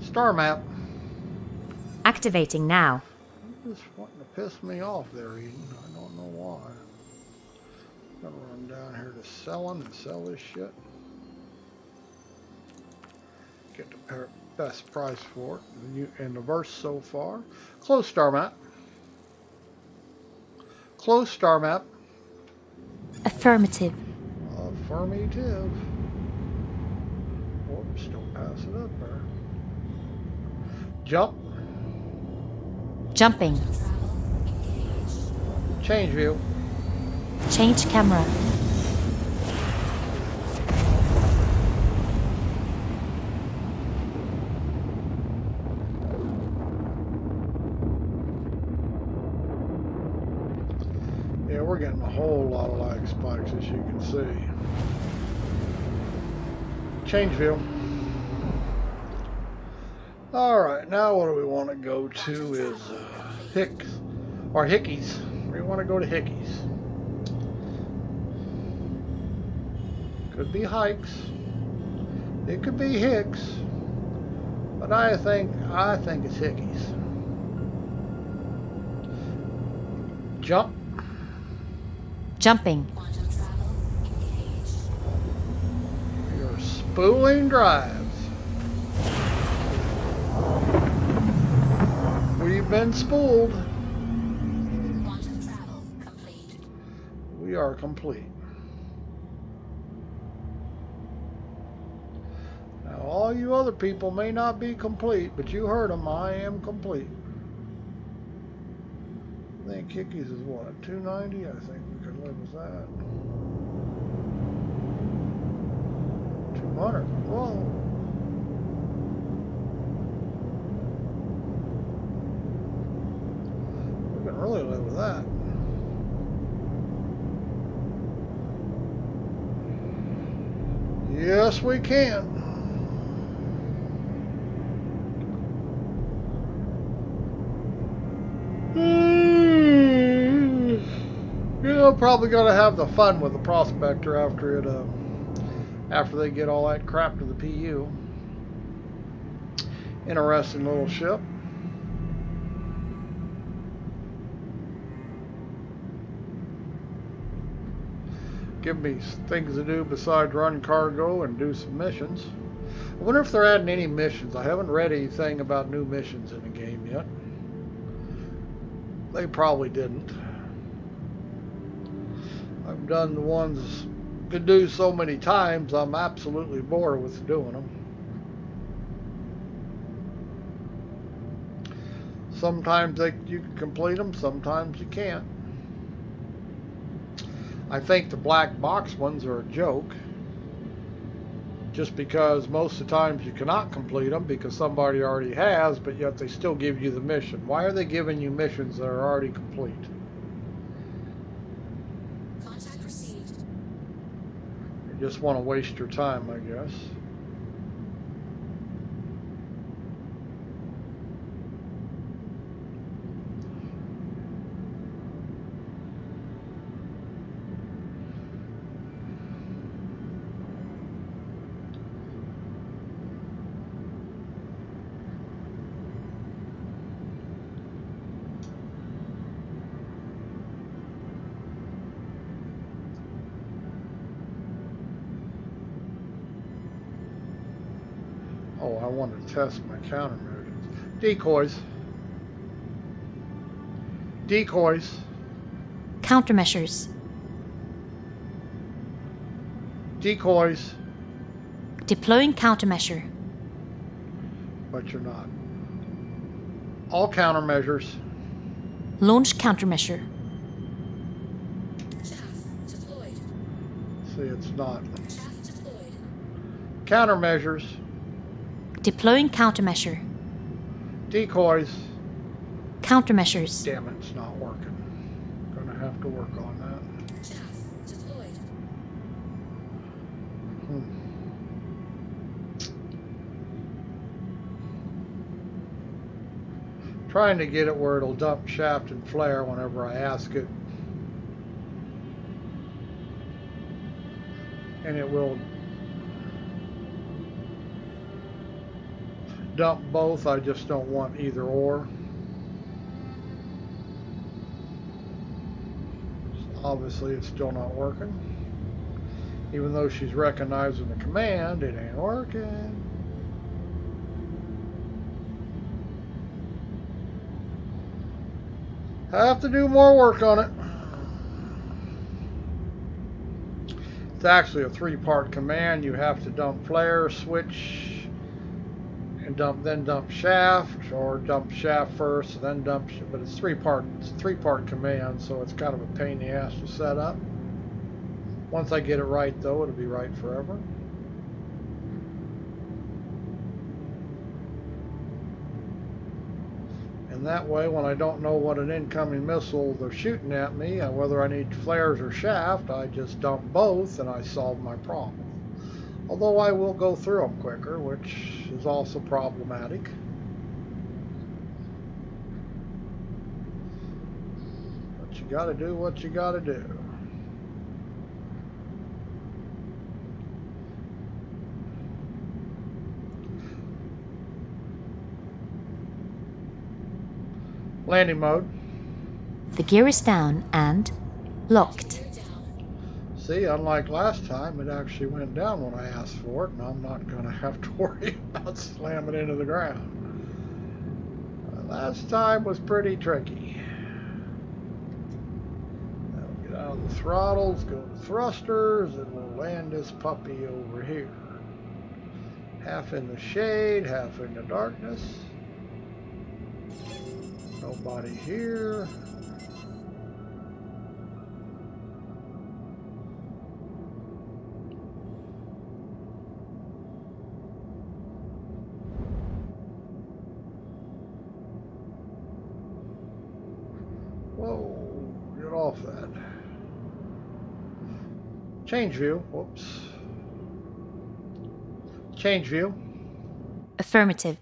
Star map. Activating now. You're just wanting to piss me off there, Eden. I don't know why. I'm gonna run down here to selling and sell this shit. Get the best price for it in the verse so far. Close star map. Close star map. Affirmative. Affirmative. Whoops, don't pass it up there. Jump. Jumping. Change view. Change camera. Yeah, we're getting a whole lot of lag spikes, as you can see. Change view. Alright, now what do we want to go to is Hicks, or Hickeys. We want to go to Hickeys. Could be Hikes. It could be Hicks. But I think it's Hickeys. Jump. Jumping. You're spooling drives. We've been spooled. Quantum travel complete. We are complete. Now, all you other people may not be complete, but you heard them. I am complete. I think Kickies is what, 290? I think we could live with that. 200. Whoa. We can really live with that. Yes, we can. Yeah, probably gonna have the fun with the Prospector after it, after they get all that crap to the PU. Interesting little ship. Give me things to do besides run cargo and do some missions. I wonder if they're adding any missions. I haven't read anything about new missions in the game yet. They probably didn't. I've done the ones to do so many times, I'm absolutely bored with doing them. Sometimes you can complete them, sometimes you can't. I think the black box ones are a joke. Just because most of the times you cannot complete them because somebody already has, but yet they still give you the mission. Why are they giving you missions that are already complete? Contact received. You just want to waste your time, I guess. Oh, I want to test my countermeasures. Decoys. Decoys. Countermeasures. Decoys. Deploying countermeasure. But you're not. All countermeasures. Launch countermeasure. Chaff deployed. See, it's not. Chaff deployed. Countermeasures. Deploying countermeasure. Decoys. Countermeasures. Damn it, it's not working. Gonna have to work on that. Chaff deployed. Trying to get it where it'll dump shaft and flare whenever I ask it. And it will dump both, I just don't want either or. Obviously it's still not working. Even though she's recognizing the command, it ain't working. Have to do more work on it. It's actually a 3-part command. You have to dump flare, switch, and then dump shaft, or dump shaft first, and then dump. But it's 3-part. It's a 3-part command, so it's kind of a pain in the ass to set up. Once I get it right, though, it'll be right forever. And that way, when I don't know what an incoming missile they're shooting at me, and whether I need flares or shaft, I just dump both and I solve my problem. Although I will go through them quicker, which is also problematic. But you gotta do what you gotta do. Landing mode. The gear is down and locked. See, unlike last time, it actually went down when I asked for it, and I'm not going to have to worry about slamming into the ground. Last time was pretty tricky. Now get out of the throttles, go to thrusters, and we'll land this puppy over here. Half in the shade, half in the darkness. Nobody here. Whoa, get off that. Change view. Whoops. Change view. Affirmative.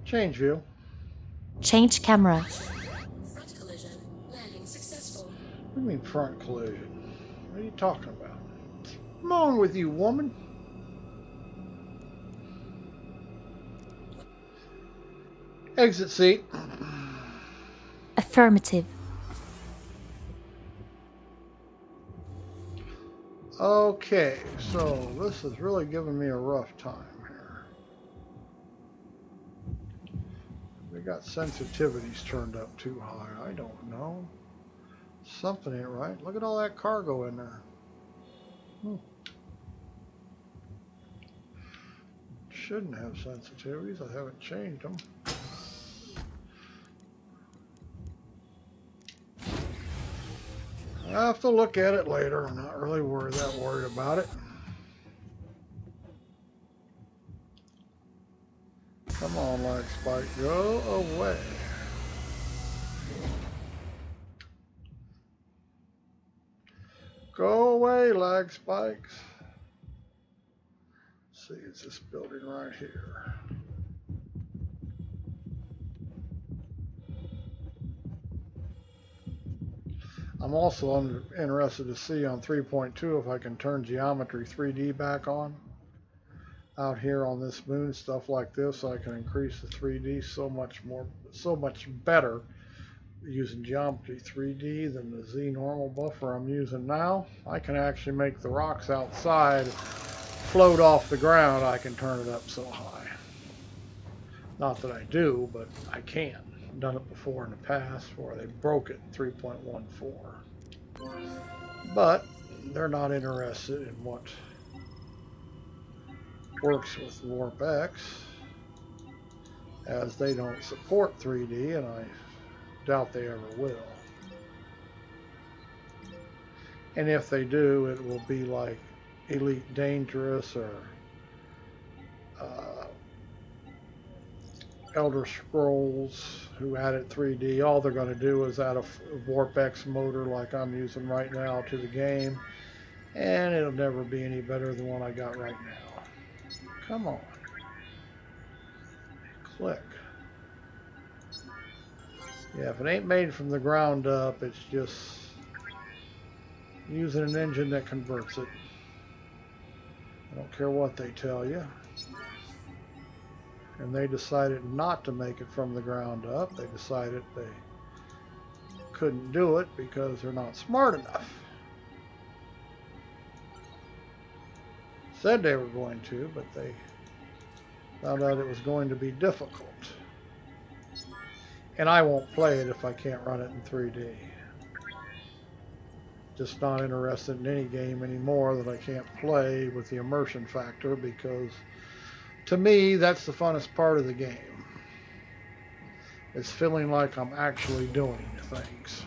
Change view. Change camera. Front collision. Landing successful. What do you mean front collision? What are you talking about? Come on with you, woman. Exit seat. Affirmative. Okay, so this is really giving me a rough time here. We got sensitivities turned up too high. I don't know. Something ain't right. Look at all that cargo in there. Shouldn't have sensitivities. I haven't changed them. I have to look at it later. I'm not really that worried about it. Come on, lag spike, go away. Go away, lag spikes. Let's see, it's this building right here. I'm also interested to see on 3.2 if I can turn geometry 3D back on out here on this moon, stuff like this, so I can increase the 3D so much better using geometry 3D than the Z normal buffer I'm using now. I can actually make the rocks outside float off the ground. I can turn it up so high. Not that I do, but I can. Done it before in the past where they broke it in 3.14. But they're not interested in what works with vorpX, as they don't support 3D, and I doubt they ever will. And if they do, it will be like Elite Dangerous or Elder Scrolls, who added 3D. All they're going to do is add a vorpX motor like I'm using right now to the game, and it'll never be any better than what I got right now. Come on. Click. Yeah, if it ain't made from the ground up, it's just using an engine that converts it. I don't care what they tell you. And they decided not to make it from the ground up. They decided they couldn't do it because they're not smart enough. Said they were going to, but they found out it was going to be difficult. And I won't play it if I can't run it in 3D. Just not interested in any game anymore that I can't play with the immersion factor, because to me that's the funnest part of the game. It's feeling like I'm actually doing things.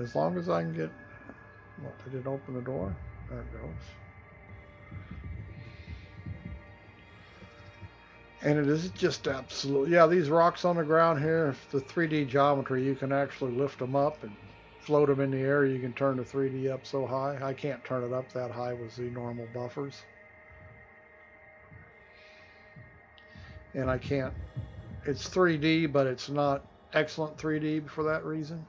As long as I can get... What, I didn't open the door? There it goes. And it is just absolute... Yeah, these rocks on the ground here, the 3D geometry, you can actually lift them up and float them in the air. You can turn the 3D up so high. I can't turn it up that high with the normal buffers. And I can't... It's 3D, but it's not excellent 3D for that reason,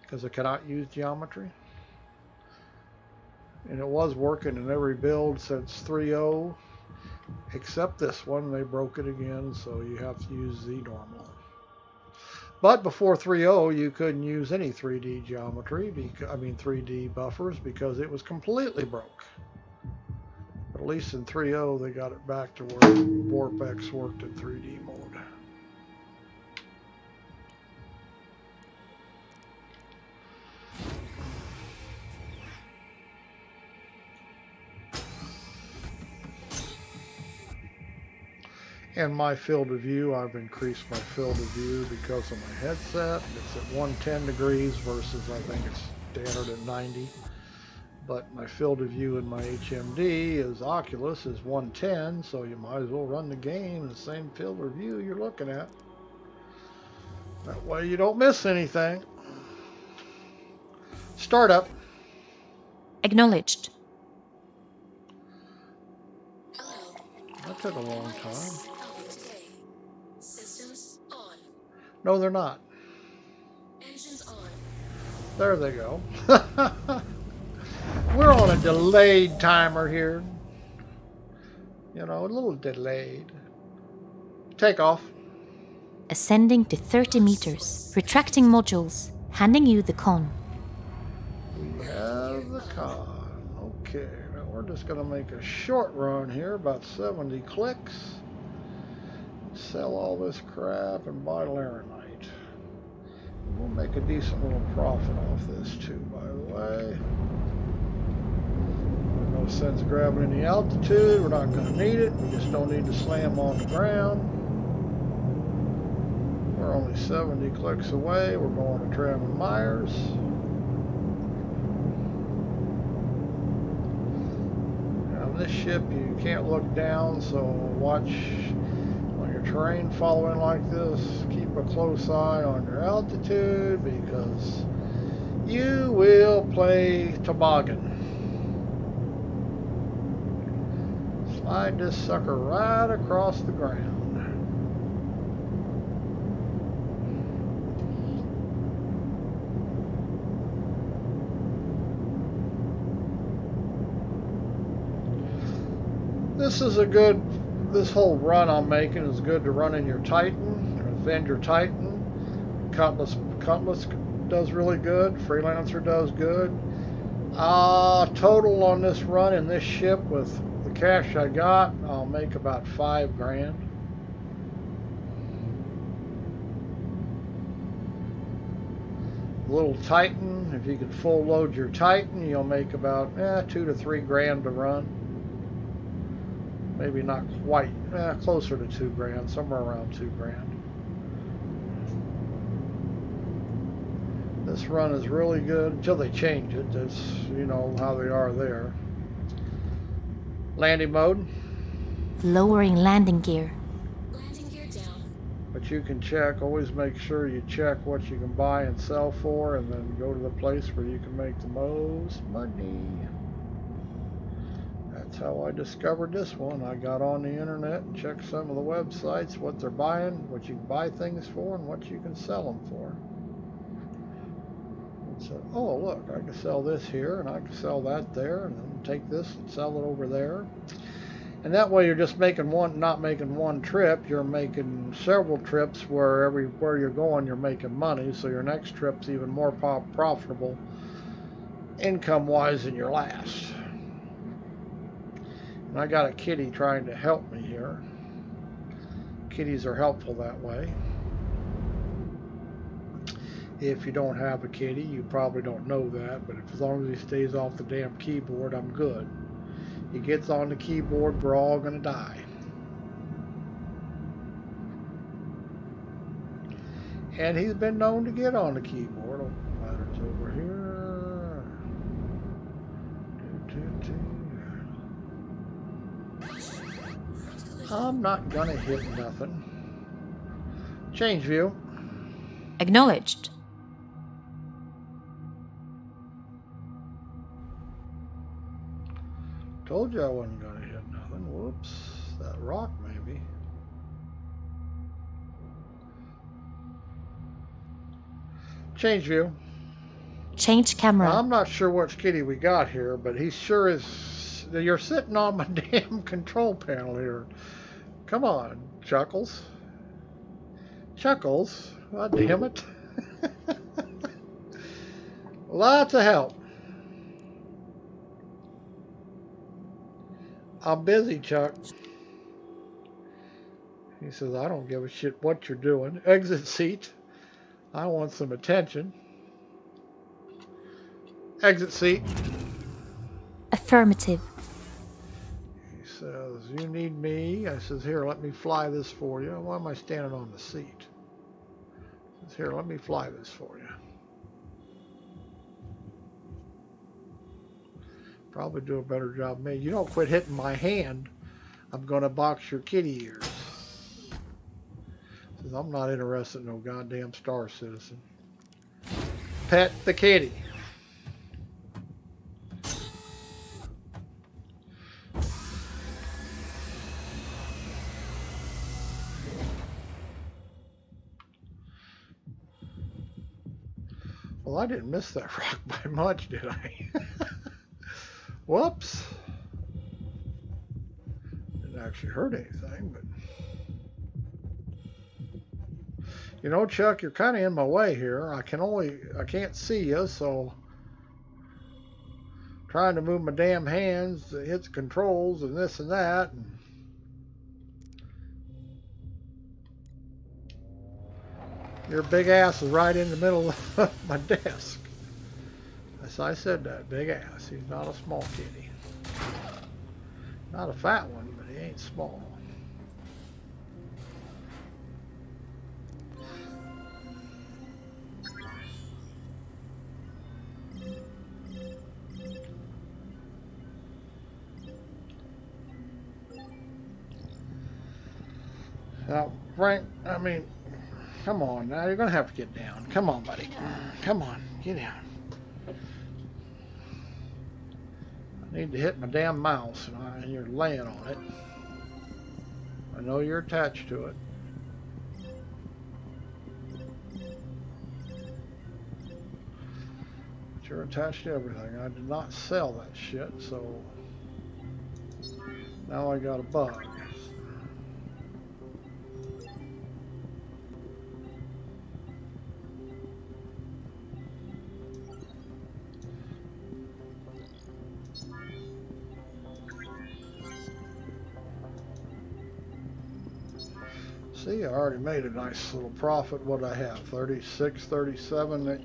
because I cannot use geometry. And it was working in every build since 3.0, except this one. They broke it again, so you have to use Z normal. But before 3.0, you couldn't use any 3D geometry, 3D buffers, because it was completely broke. But at least in 3.0, they got it back to where vorpX worked in 3D mode. And my field of view, I've increased my field of view because of my headset. It's at 110 degrees versus I think it's standard at 90. But my field of view in my HMD is Oculus is 110, so you might as well run the game in the same field of view you're looking at. That way you don't miss anything. Startup. Acknowledged. That took a long time. Systems on. No, they're not. Engines on. There they go. We're on a delayed timer here. You know, a little delayed. Takeoff. Ascending to 30 meters. Retracting modules. Handing you the con. We have the con. Okay, now we're just going to make a short run here, about 70 clicks. Sell all this crap and buy laranite. We'll make a decent little profit off this too, by the way. No sense grabbing any altitude. We're not going to need it. We just don't need to slam on the ground. We're only 70 clicks away. We're going to Tram and Myers. Now this ship, you can't look down, so watch on your terrain following like this. Keep a close eye on your altitude, because you will play toboggan. Slide this sucker right across the ground. This is a good, this whole run I'm making is good to run in your Titan, or Avenger Titan. Cutlass does really good. Freelancer does good. Total on this run in this ship with the cash I got, I'll make about $5 grand. Little Titan, if you can full load your Titan, you'll make about $2 to $3 grand to run. Maybe not quite, closer to $2 grand, somewhere around $2 grand. This run is really good until they change it. That's, you know, how they are there. Landing mode. Lowering landing gear. Landing gear down. But you can check, always make sure you check what you can buy and sell for, and then go to the place where you can make the most money. That's how I discovered this one. I got on the internet and checked some of the websites, what they're buying, what you can buy things for, and what you can sell them for. And so, oh look, I can sell this here, and I can sell that there, and then take this and sell it over there. And that way you're just making one, not making one trip, you're making several trips where everywhere you're going you're making money, so your next trip's even more profitable income-wise than your last. And I got a kitty trying to help me here. Kitties are helpful that way. If you don't have a kitty, you probably don't know that, but as long as he stays off the damn keyboard, I'm good. He gets on the keyboard, we're all gonna die. And he's been known to get on the keyboard. Oh, ladder's over here. I'm not gonna hit nothing. Change view. Acknowledged. Told you I wasn't gonna hit nothing. Whoops. That rock maybe. Change view. Change camera. Now, I'm not sure which kitty we got here, but he sure is. You're sitting on my damn control panel here. Come on, Chuckles. Chuckles. God damn it. Lots of help. I'm busy, Chuck. He says, I don't give a shit what you're doing. Exit seat. I want some attention. Exit seat. Affirmative. He says, you need me? I says, here, let me fly this for you. Why am I standing on the seat? He says, here, let me fly this for you. Probably do a better job than me. You don't quit hitting my hand, I'm gonna box your kitty ears. Says, I'm not interested in no goddamn Star Citizen. Pet the kitty. Well, I didn't miss that rock by much, did I? Whoops. Didn't actually hurt anything, but... You know, Chuck, you're kind of in my way here. I can't see you, so... Trying to move my damn hands, it hits controls and this and that. And your big ass is right in the middle of my desk. As I said, that big ass. He's not a small kitty. Not a fat one, but he ain't small. Now, Frank, I mean, come on now. You're going to have to get down. Come on, buddy. Come on, get down. I need to hit my damn mouse, and you're laying on it. I know you're attached to it. But you're attached to everything. I did not sell that shit, so now I got a bug. See, I already made a nice little profit. What I have, 36, 37 at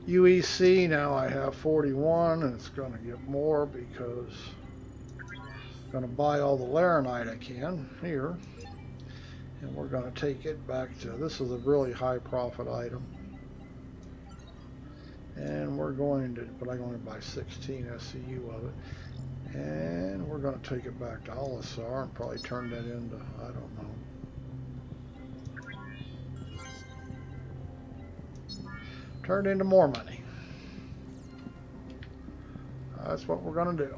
UEC. Now I have 41, and it's going to get more because I'm going to buy all the Laranite I can here, and we're going to take it back to, this is a really high profit item, and we're going to, but I'm going to buy 16 SCU of it, and we're going to take it back to Olisar and probably turn that into, I don't know, Turn into more money. That's what we're going to do.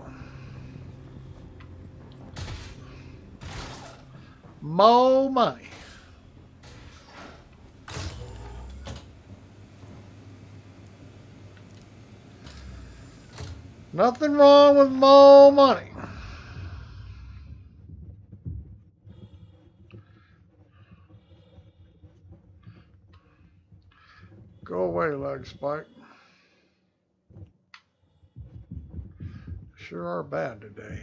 More money. Nothing wrong with more money. Go away, leg spike. Sure are bad today.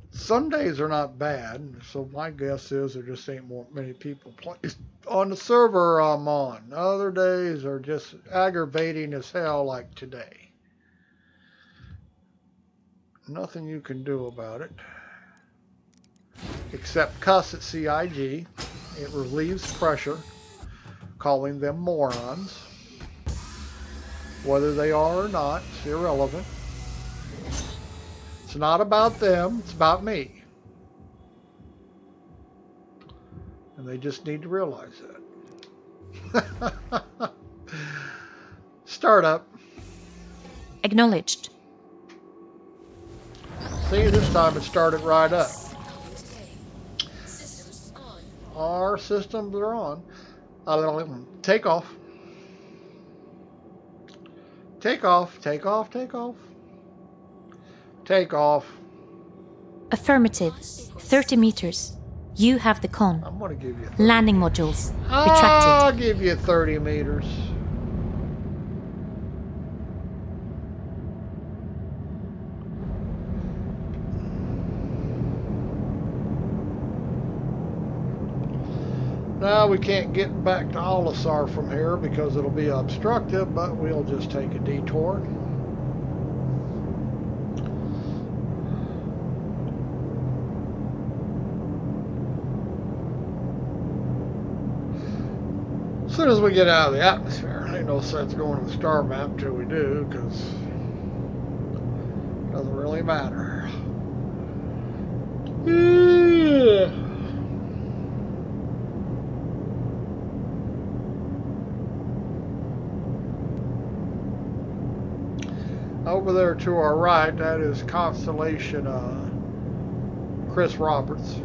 Some days are not bad, so my guess is there just ain't many people playing on the server I'm on. Other days are just aggravating as hell, like today. Nothing you can do about it except cuss at CIG. It relieves pressure, calling them morons. Whether they are or not, it's irrelevant. It's not about them, it's about me. And they just need to realize that. Startup. Acknowledged. See, this time it started right up. Our systems are on. Take off. Take off, take off, take off. Take off. Affirmative. 30 meters. You have the con. I'm going to give you 30. Landing modules. I'll Retracted. give you 30 meters. Now we can't get back to Olisar from here because it'll be obstructive, but we'll just take a detour. As soon as we get out of the atmosphere, ain't no sense going to the star map till we do, because it doesn't really matter. Yeah. Over there to our right, that is Constellation Chris Roberts.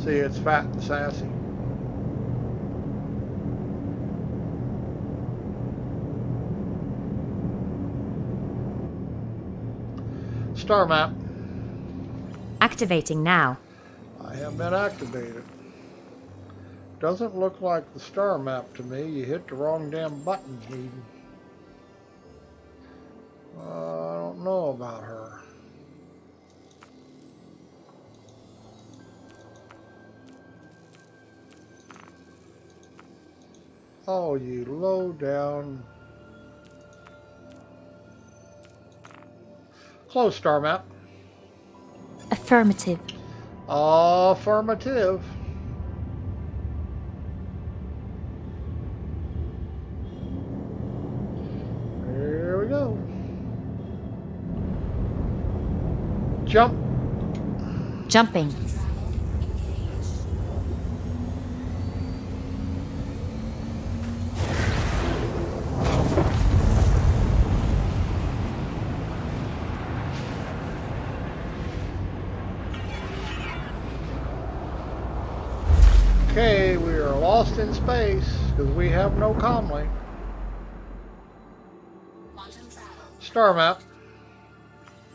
See, it's fat and sassy. Star map. Activating now. I have been activated. Doesn't look like the star map to me. You hit the wrong damn button, Hayden. I don't know about her. Oh, you low down. Close star map. Affirmative. Affirmative. Here we go. Jump. Jumping. Okay, we are lost in space because we have no comlink. Star map.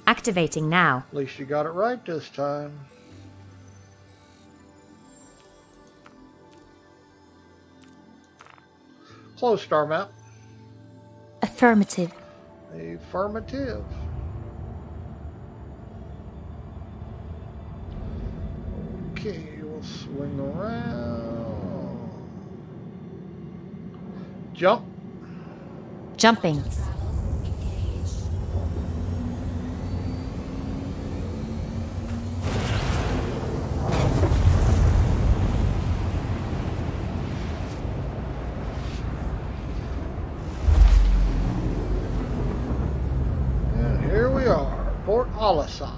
Activating now. At least you got it right this time. Close star map. Affirmative. Affirmative. Okay, we'll swing around. Jump. Jumping. And here we are, Port Olisar.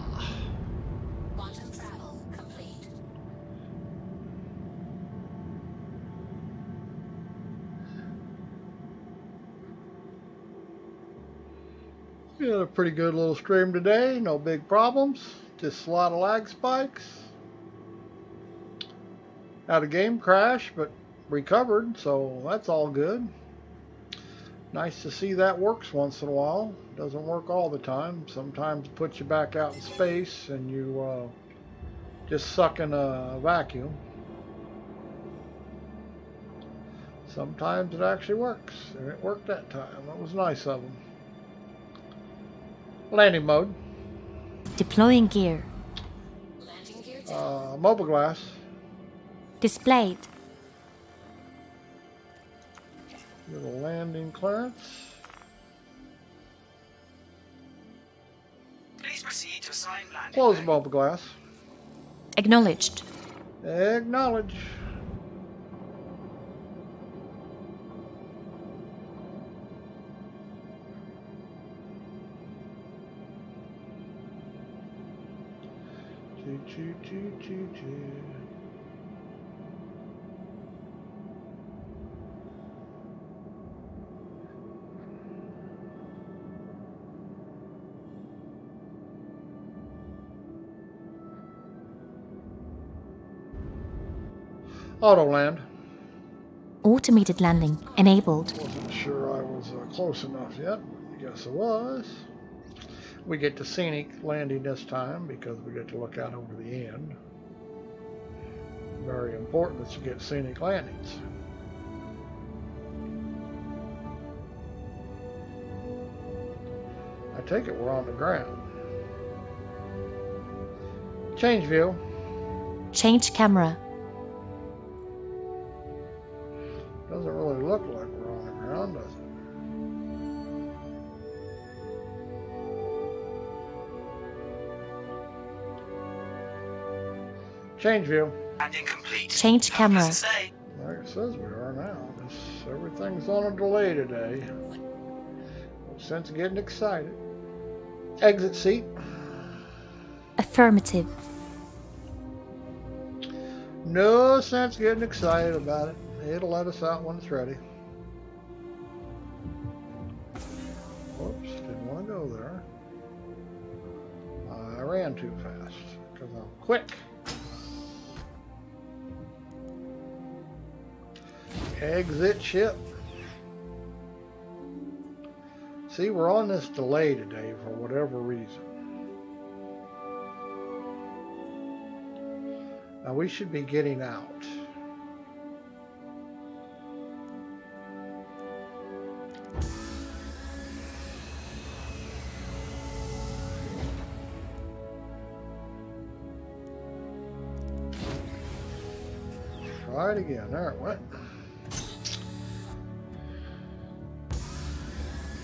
Quantum travel complete. We had a pretty good little stream today, no big problems, just a lot of lag spikes. Had a game crash, but recovered, so that's all good. Nice to see that works once in a while. Doesn't work all the time. Sometimes it puts you back out in space and you just suck in a vacuum. Sometimes it actually works, and it worked that time. That was nice of them. Landing mode. Deploying gear. Landing gear down. Mobile glass. Displayed. Little landing clearance. Please proceed to assign landing. Close the bay. mobile glass. Acknowledged. Acknowledge. Choo choo choo choo choo. Auto land. Automated landing enabled. Wasn't sure I was close enough yet. I guess I was. We get to scenic landing this time because we get to look out over the end. Very important that you get scenic landings. I take it we're on the ground. Change view. Change camera. Doesn't really look like we're on the ground, does it? Change view. Landing complete. Change camera. Does it say? Like it says we are now. Everything's on a delay today. No sense of getting excited. Exit seat. Affirmative. No sense getting excited about it. It'll let us out when it's ready. Whoops, didn't want to go there. I ran too fast because I'm quick. Exit ship. See, we're on this delay today for whatever reason. Now we should be getting out. Try it again. There it went.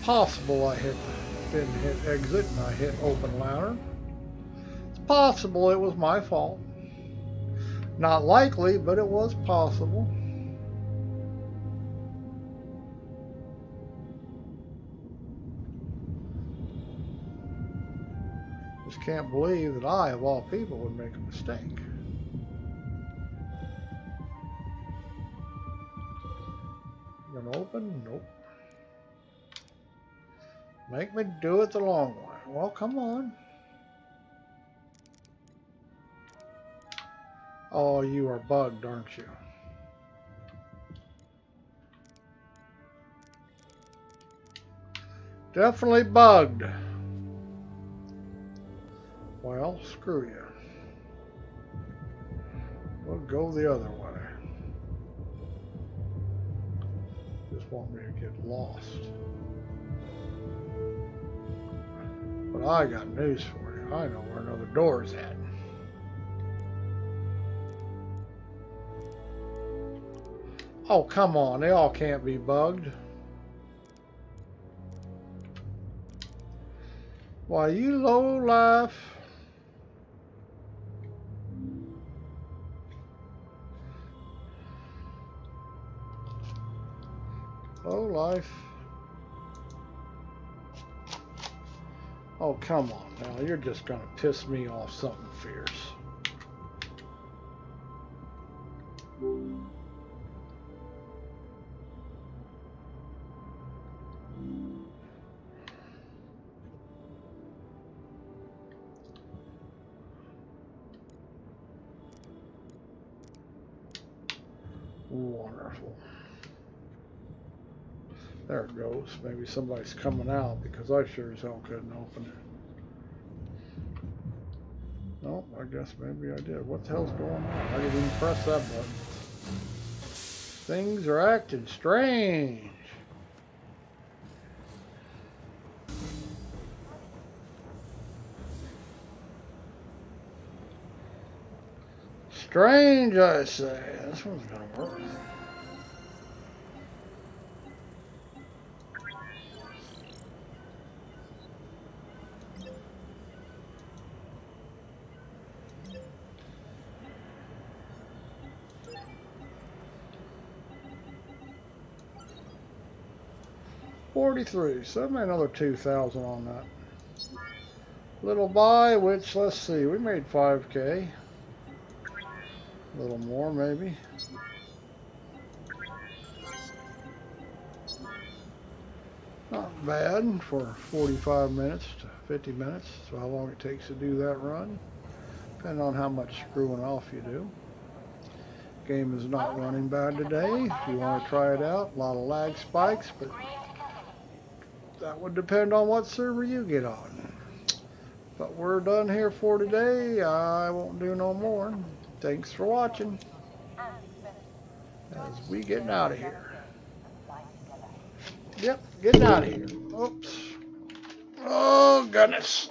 Possible I didn't hit exit and I hit open ladder. It's possible it was my fault. Not likely, but it was possible. Just can't believe that I, of all people, would make a mistake. Gonna open? Nope. Make me do it the long way. Well, come on. Oh, you are bugged, aren't you? Definitely bugged. Well, screw you. We'll go the other way. Just want me to get lost. But I got news for you. I know where another door is at. Oh, come on. They all can't be bugged. Why, you low life. Low life. Oh, come on now. You're just going to piss me off something fierce. Wonderful. There it goes. Maybe somebody's coming out because I sure as hell couldn't open it. Nope, I guess maybe I did. What the hell's going on? I didn't even press that button. Things are acting strange. Strange, I say. This one's gonna work. $43, so I made another 2,000 on that little buy, which, let's see, we made 5K. A little more, maybe. Not bad for 45 minutes to 50 minutes, so how long it takes to do that run, depending on how much screwing off you do. Game is not running bad today. If you want to try it out, a lot of lag spikes, but that would depend on what server you get on. But we're done here for today. I won't do no more. Thanks for watching. As we getting out of here. Yep, getting out of here. Oops. Oh, goodness.